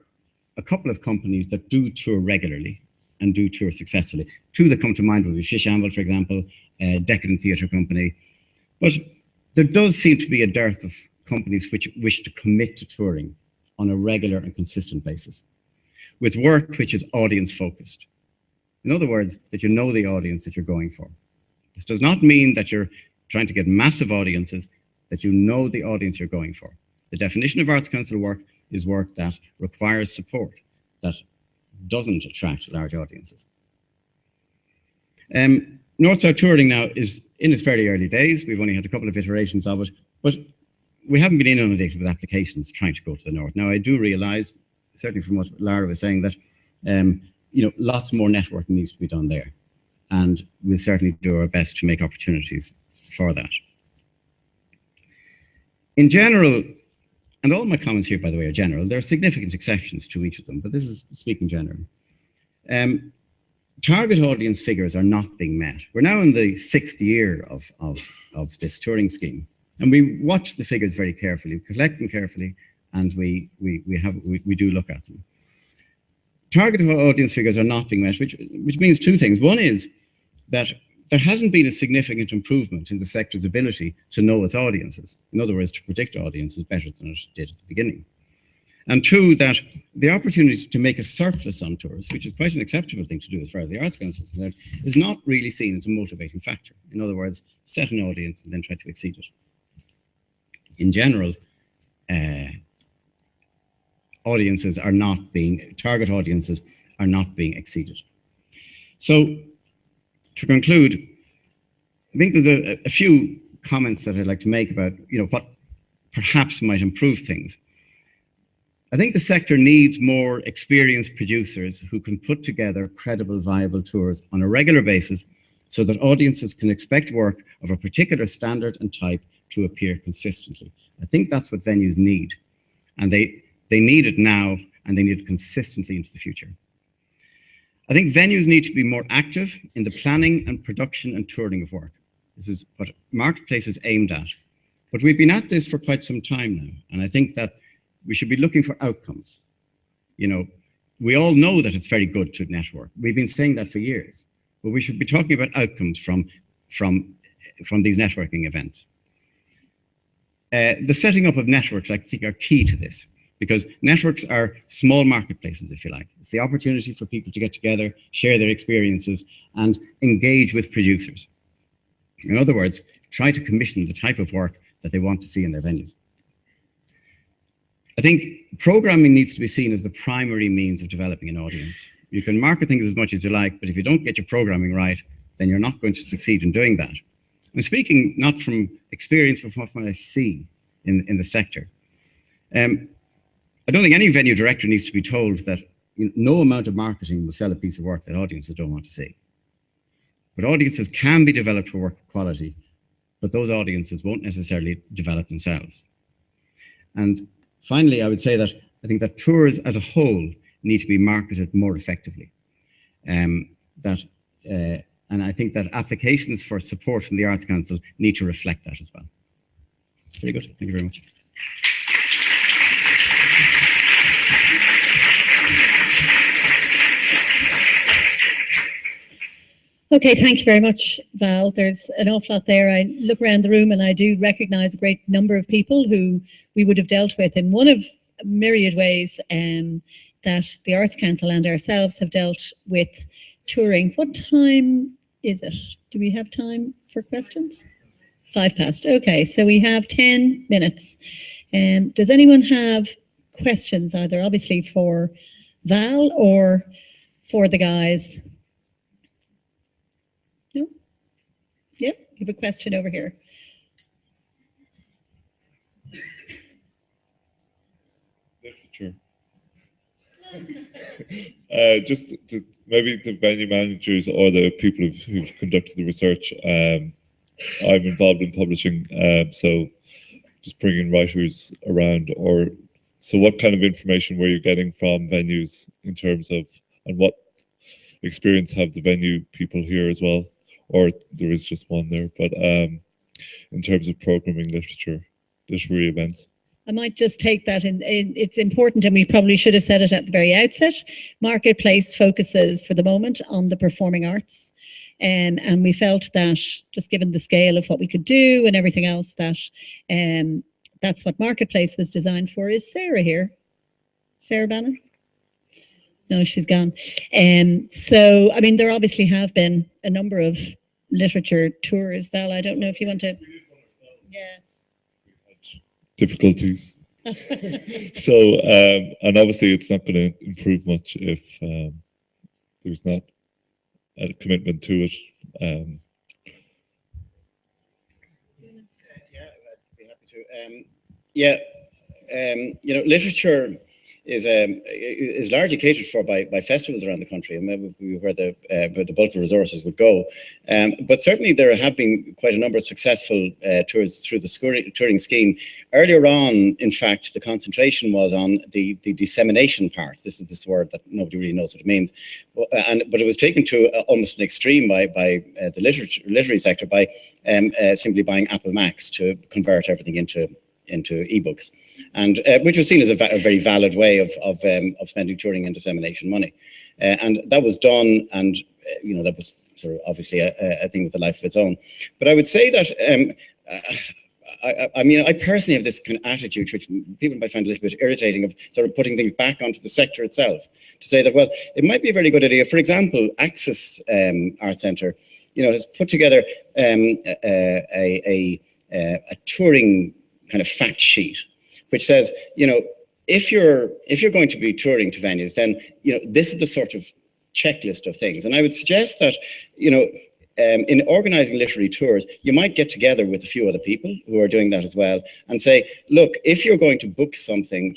a couple of companies that do tour regularly and do tour successfully. Two that come to mind would be Fish Amble, for example, a Decadent Theatre Company. But there does seem to be a dearth of companies which wish to commit to touring on a regular and consistent basis, with work which is audience focused. In other words, that you know the audience that you're going for. This does not mean that you're trying to get massive audiences, that you know the audience you're going for. The definition of Arts Council work is work that requires support, that doesn't attract large audiences. North-South Touring now is in its very early days. We've only had a couple of iterations of it, but we haven't been inundated with applications trying to go to the north. Now, I do realise certainly from what Lara was saying, that lots more networking needs to be done there, and we'll certainly do our best to make opportunities for that. In general, and all my comments here, by the way, are general. There are significant exceptions to each of them, but this is speaking generally. Target audience figures are not being met. We're now in the 6th year of this touring scheme, and we watch the figures very carefully, we collect them carefully, and we do look at them. Target audience figures are not being met, which means two things. One is that there hasn't been a significant improvement in the sector's ability to know its audiences. In other words, to predict audiences better than it did at the beginning. And two, that the opportunity to make a surplus on tours, which is quite an acceptable thing to do as far as the Arts Council is concerned, is not really seen as a motivating factor. In other words, set an audience and then try to exceed it. In general, target audiences are not being exceeded. So, to conclude, I think there's a few comments that I'd like to make about what perhaps might improve things. I think the sector needs more experienced producers who can put together credible, viable tours on a regular basis so that audiences can expect work of a particular standard and type to appear consistently. I think that's what venues need, and they need it now, and they need it consistently into the future. I think venues need to be more active in the planning and production and touring of work. This is what Marketplace is aimed at. But we've been at this for quite some time now, and I think that we should be looking for outcomes. We all know that it's very good to network. We've been saying that for years, but we should be talking about outcomes from these networking events. The setting up of networks, I think, are key to this, because networks are small marketplaces, if you like. It's the opportunity for people to get together, share their experiences, and engage with producers. In other words, try to commission the type of work that they want to see in their venues. I think programming needs to be seen as the primary means of developing an audience. You can market things as much as you like, but if you don't get your programming right, then you're not going to succeed in doing that. I'm speaking not from experience, but from what I see in the sector. I don't think any venue director needs to be told that no amount of marketing will sell a piece of work that audiences don't want to see. But audiences can be developed for work quality, but those audiences won't necessarily develop themselves. And finally, I would say that I think that tours as a whole need to be marketed more effectively. And I think that applications for support from the Arts Council need to reflect that as well. Very good. Thank you very much. Okay, thank you very much, Val. There's an awful lot there. I look around the room and I do recognise a great number of people who we would have dealt with in one of myriad ways that the Arts Council and ourselves have dealt with touring. What time is it? Do we have time for questions? 5 past. Okay, so we have 10 minutes. Does anyone have questions, either obviously for Val or for the guys? No? Yep, you have a question over here. Literature. Just to maybe the venue managers or the people who've conducted the research. I'm involved in publishing, so just bringing writers around. So what kind of information were you getting from venues in terms of, and what experience have the venue people here as well? Or there is just one there, but in terms of programming literary events. I might just take that in. It's important, and we probably should have said it at the very outset. Marketplace focuses for the moment on the performing arts. And we felt that, just given the scale of what we could do and everything else, that that's what Marketplace was designed for. Is Sarah here? Sarah Banner? No, she's gone. So, I mean, there obviously have been a number of literature tours. Val, I don't know if you want to... Yeah. Difficulties. So, and obviously it's not going to improve much if there's not a commitment to it. Yeah, I'd be happy to. Literature is largely catered for by festivals around the country, and where the bulk of resources would go. But certainly there have been quite a number of successful tours through the touring scheme. Earlier on, in fact, the concentration was on the dissemination part. This is this word that nobody really knows what it means, but it was taken to almost an extreme by the literary sector by simply buying Apple Macs to convert everything into ebooks, and which was seen as a very valid way of spending touring and dissemination money, and that was done, and that was sort of obviously a thing with a life of its own. But I would say that I personally have this kind of attitude, which people might find a little bit irritating, of sort of putting things back onto the sector itself, to say that, well, it might be a very good idea. For example, Axis Art Centre, has put together a touring kind of fact sheet, which says, if you're going to be touring to venues, then this is the sort of checklist of things. And I would suggest that in organising literary tours, you might get together with a few other people who are doing that as well, and say, look, if you're going to book something,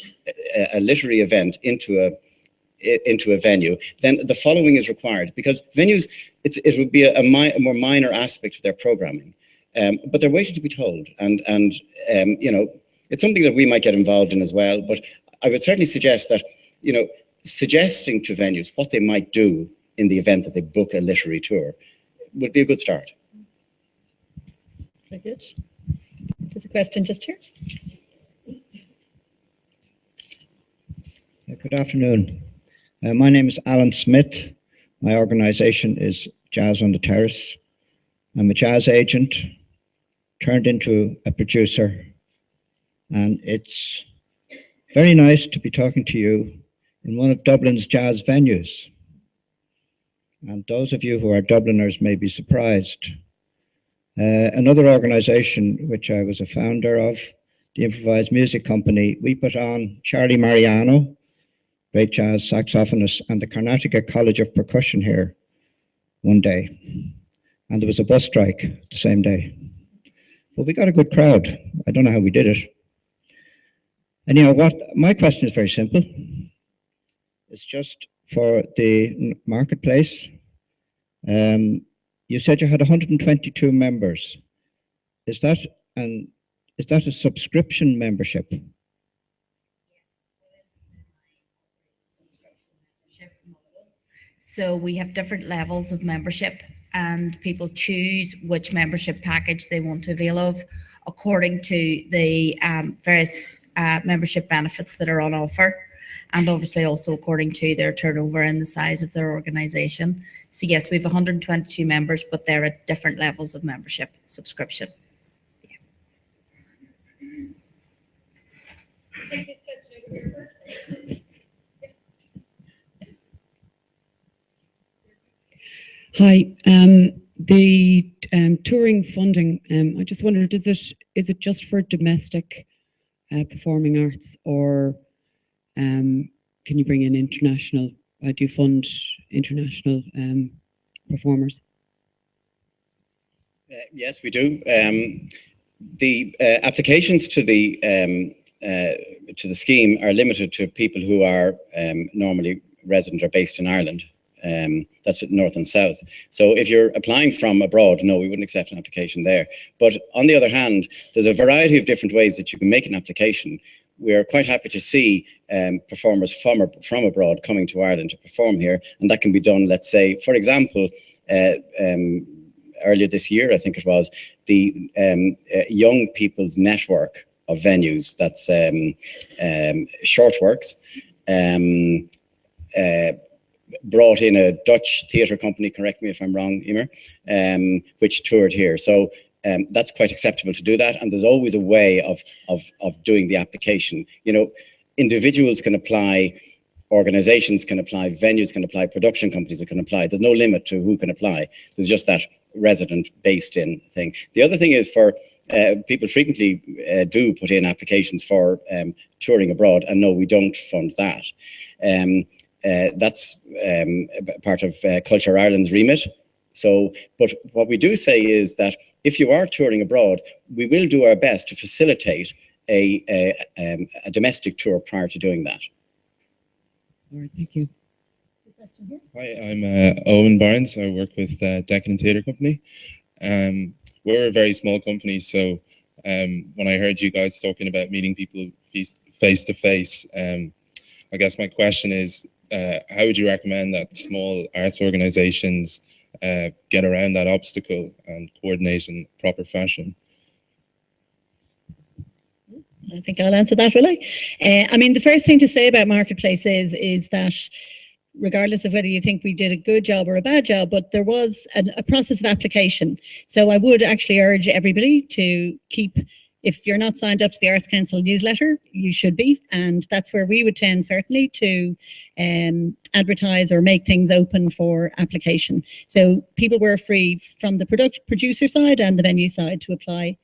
a literary event into a venue, then the following is required, because venues, it would be a more minor aspect of their programming. But they're waiting to be told, and it's something that we might get involved in as well. But I would certainly suggest that, suggesting to venues what they might do in the event that they book a literary tour would be a good start. Very good. There's a question just here. Good afternoon. My name is Alan Smith. My organisation is Jazz on the Terrace. I'm a jazz agent turned into a producer, and it's very nice to be talking to you in one of Dublin's jazz venues. And those of you who are Dubliners may be surprised. Another organisation which I was a founder of, the Improvised Music Company, we put on Charlie Mariano, great jazz saxophonist, and the Carnatica College of Percussion here one day. And there was a bus strike the same day. But we got a good crowd. I don't know how we did it. And my question is very simple. It's just for the marketplace. You said you had 122 members. Is that a subscription membership? So we have different levels of membership, and people choose which membership package they want to avail of according to the various membership benefits that are on offer, and obviously also according to their turnover and the size of their organisation. So yes, we have 122 members, but they're at different levels of membership subscription. Take this question over here first. Hi, the touring funding, I just wondered, is it just for domestic performing arts, or can you bring in international, do you fund international performers? Yes, we do. The applications to the scheme are limited to people who are normally resident or based in Ireland. That's at north and south. So if you're applying from abroad, no, we wouldn't accept an application there. But on the other hand, there's a variety of different ways that you can make an application. We're quite happy to see performers from abroad coming to Ireland to perform here, and that can be done, let's say, for example, earlier this year, I think it was, the Young People's Network of Venues, that's Shortworks, brought in a Dutch theatre company, correct me if I'm wrong, Emer, which toured here. So that's quite acceptable to do that, and there's always a way of doing the application. Individuals can apply, organizations can apply, venues can apply, production companies can apply. There's no limit to who can apply. There's just that resident based in thing. The other thing is, for people frequently do put in applications for touring abroad, and no, we don't fund that. That's part of Culture Ireland's remit. So, but what we do say is that if you are touring abroad, we will do our best to facilitate a domestic tour prior to doing that. All right, thank you. Hi, I'm Owen Barnes. I work with Deccan Theatre Company. We're a very small company, so when I heard you guys talking about meeting people face to face, I guess my question is, how would you recommend that small arts organizations get around that obstacle and coordinate in proper fashion? I think I'll answer that, will I? I mean, the first thing to say about Marketplace is that regardless of whether you think we did a good job or a bad job, but there was a process of application. So I would actually urge everybody to keep, if you're not signed up to the Arts Council newsletter, you should be. And that's where we would tend certainly to advertise or make things open for application. So people were free from the producer side and the venue side to apply.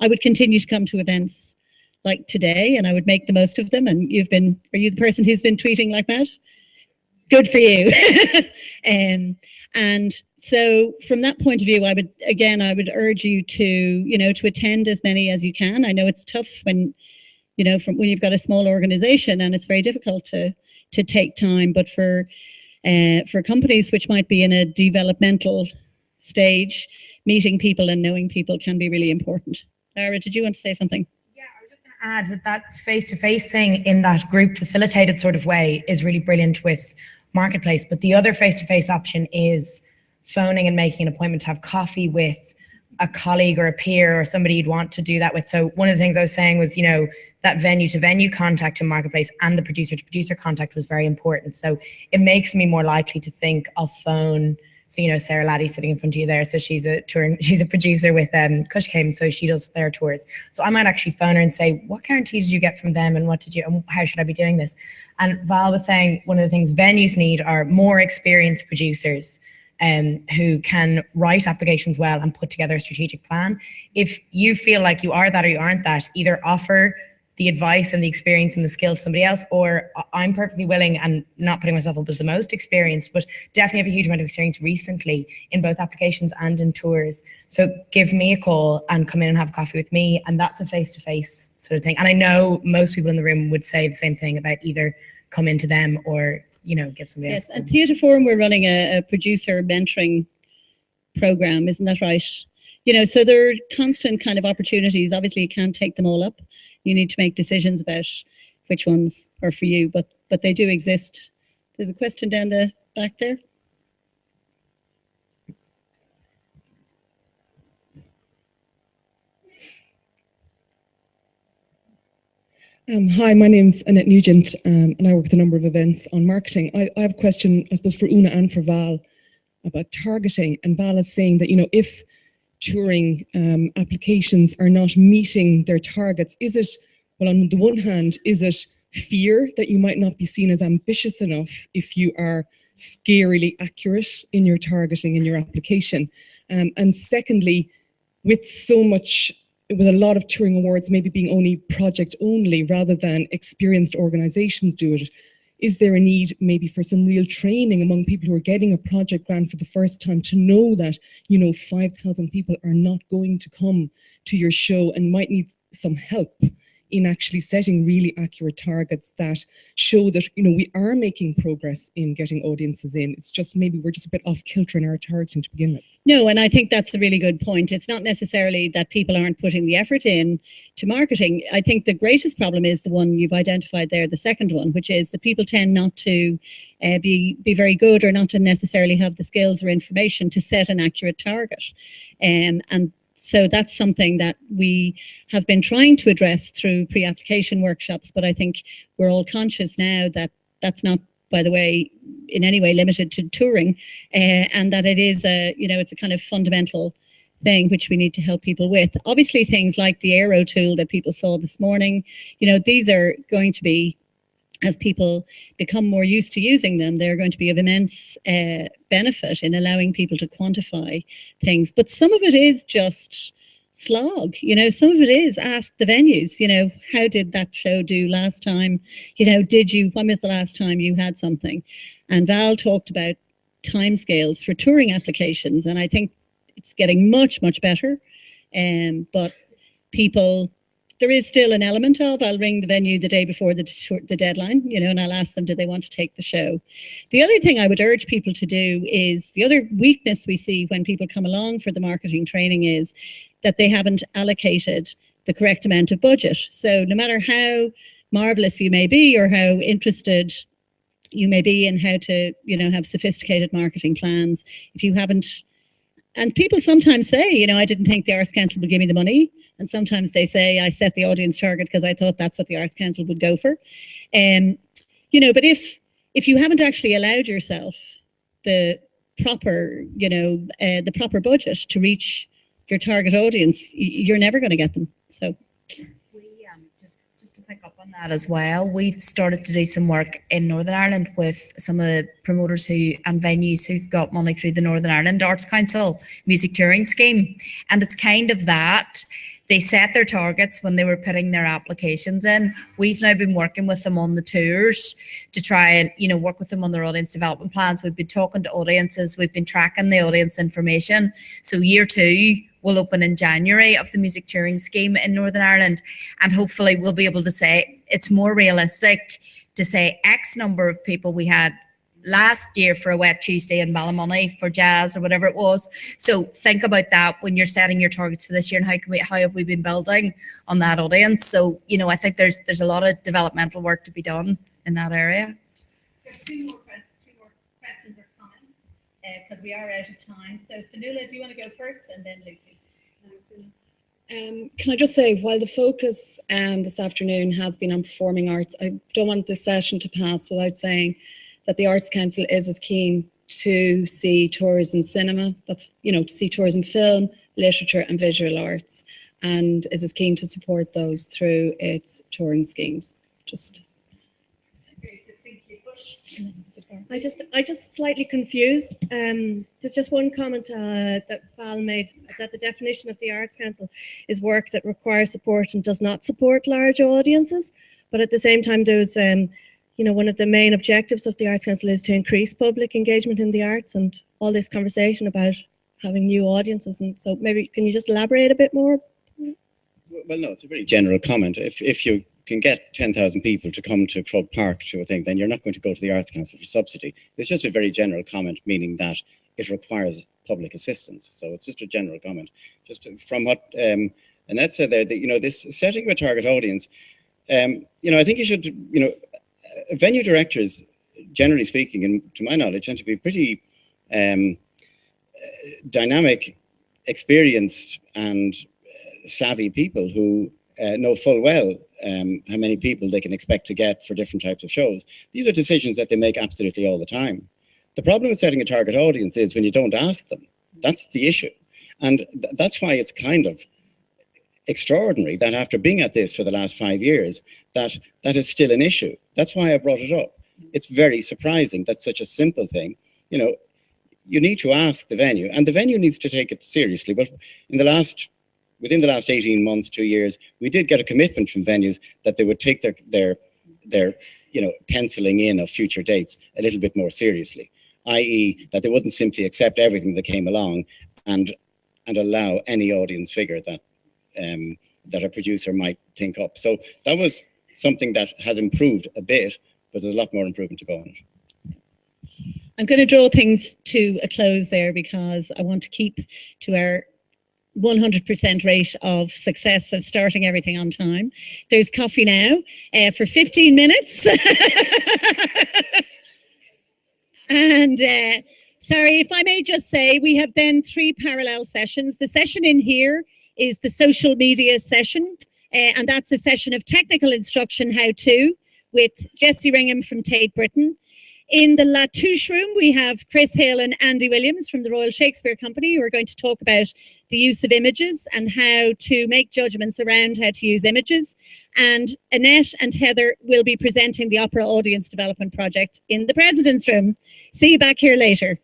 I would continue to come to events like today, and I would make the most of them. And are you the person who's been tweeting like mad? Good for you. And so from that point of view, I would urge you to attend as many as you can. I know it's tough when you've got a small organization and it's very difficult to take time, but for companies which might be in a developmental stage, meeting people and knowing people can be really important. Lara, did you want to say something? Add that face-to-face thing in that group facilitated sort of way is really brilliant with Marketplace, but the other face-to-face option is phoning and making an appointment to have coffee with a colleague or a peer or somebody you'd want to do that with. So one of the things I was saying was, that venue-to-venue contact in Marketplace and the producer-to-producer contact was very important. So it makes me more likely to think of phone. So, Sarah Laddie sitting in front of you there. So she's a producer with Cush Came, so she does their tours. So I might actually phone her and say, what guarantee did you get from them and how should I be doing this? And Val was saying one of the things venues need are more experienced producers who can write applications well and put together a strategic plan. If you feel like you are that or you aren't that, either offer the advice and the experience and the skill to somebody else, or I'm perfectly willing, and not putting myself up as the most experienced, but definitely have a huge amount of experience recently in both applications and in tours. So give me a call and come in and have coffee with me. And that's a face-to-face sort of thing. And I know most people in the room would say the same thing about either come into them or, give somebody else. Yes, at Theatre Forum, we're running a producer mentoring program, isn't that right? So there are constant kind of opportunities. Obviously, you can't take them all up. You need to make decisions about which ones are for you, but they do exist. There's a question down the back there. Hi, my name's Annette Nugent, and I work with a number of events on marketing. I have a question, I suppose, for Una and for Val about targeting. And Val is saying that, if touring applications are not meeting their targets, is it, well, on the one hand, is it fear that you might not be seen as ambitious enough if you are scarily accurate in your targeting in your application? And secondly, with a lot of touring awards maybe being only project only rather than experienced organizations do it, is there a need maybe for some real training among people who are getting a project grant for the first time to know that, 5,000 people are not going to come to your show and might need some help in actually setting really accurate targets that show that, we are making progress in getting audiences in. It's just maybe we're just a bit off kilter in our targeting to begin with. No, and I think that's a really good point. It's not necessarily that people aren't putting the effort in to marketing. I think the greatest problem is the one you've identified there, the second one, which is that people tend not to be very good or not to necessarily have the skills or information to set an accurate target. And so that's something that we have been trying to address through pre-application workshops, but I think we're all conscious now that that's not, by the way, in any way limited to touring, and that it is it's a kind of fundamental thing which we need to help people with. Obviously, things like the Aero tool that people saw this morning, these are going to be, as people become more used to using them, they're going to be of immense benefit in allowing people to quantify things. But some of it is just slog, some of it is ask the venues, how did that show do last time? When was the last time you had something? And Val talked about timescales for touring applications, and I think it's getting much, much better. But people there is still an element of, I'll ring the venue the day before the deadline, you know, and I'll ask them, do they want to take the show? The other thing I would urge people to do is, the other weakness we see when people come along for the marketing training is that they haven't allocated the correct amount of budget. So no matter how marvelous you may be or how interested you may be in how to, you know, have sophisticated marketing plans, if you haven't, and people sometimes say, you know, I didn't think the Arts Council would give me the money. And sometimes they say, I set the audience target because I thought that's what the Arts Council would go for. You know, but if you haven't actually allowed yourself the proper, you know, the proper budget to reach your target audience, you're never going to get them. So just to pick up on that as well, we've started to do some work in Northern Ireland with some of the promoters and venues who've got money through the Northern Ireland Arts Council music touring scheme. And it's kind of that. They set their targets when they were putting their applications in. We've now been working with them on the tours to try and, you know, work with them on their audience development plans. We've been talking to audiences. We've been tracking the audience information. So year 2 will open in January of the music touring scheme in Northern Ireland. And hopefully we'll be able to say it's more realistic to say X number of people we had last year for a Wet Tuesday in Ballymoney for jazz or whatever it was. So think about that when you're setting your targets for this year, and how have we been building on that audience. So, you know, I think there's a lot of developmental work to be done in that area. There's two more questions or comments because we are out of time. So Fionnuala, do you want to go first and then Lucy? Can I just say, while the focus this afternoon has been on performing arts, I don't want this session to pass without saying that the Arts Council is as keen to see tours in cinema, that's, you know, to see tours in film, literature and visual arts, and is as keen to support those through its touring schemes. I just slightly confused. There's just one comment that Val made, that the definition of the Arts Council is work that requires support and does not support large audiences. But at the same time, there's, you know, one of the main objectives of the Arts Council is to increase public engagement in the arts, and all this conversation about having new audiences. And so maybe, can you just elaborate a bit more? Well, no, it's a very general comment. If you can get 10,000 people to come to Croke Park to a thing, then you're not going to go to the Arts Council for subsidy. It's just a very general comment, meaning that it requires public assistance. So it's just a general comment. Just from what Annette said there, that, you know, this setting of a target audience, you know, I think you should, you know, venue directors, generally speaking, and to my knowledge, tend to be pretty dynamic, experienced, and savvy people who know full well how many people they can expect to get for different types of shows. These are decisions that they make absolutely all the time. The problem with setting a target audience is when you don't ask them. That's the issue. And that's why it's kind of extraordinary that after being at this for the last 5 years, that is still an issue. That's why I brought it up. It's very surprising that such a simple thing, you know, you need to ask the venue, and the venue needs to take it seriously. But within the last 18 months, 2 years, we did get a commitment from venues that they would take their you know, penciling in of future dates a little bit more seriously, i.e. that they wouldn't simply accept everything that came along and allow any audience figure that that a producer might think up. So that was something that has improved a bit, but there's a lot more improvement to go on it. I'm going to draw things to a close there because I want to keep to our 100% rate of success of starting everything on time. There's coffee now for 15 minutes. And sorry, if I may just say, we have then 3 parallel sessions. The session in here is the social media session, and that's a session of technical instruction how-to with Jessie Ringham from Tate Britain. In the Latouche room, we have Chris Hill and Andy Williams from the Royal Shakespeare Company, who are going to talk about the use of images and how to make judgments around how to use images. And Annette and Heather will be presenting the Opera Audience Development Project in the President's Room. See you back here later.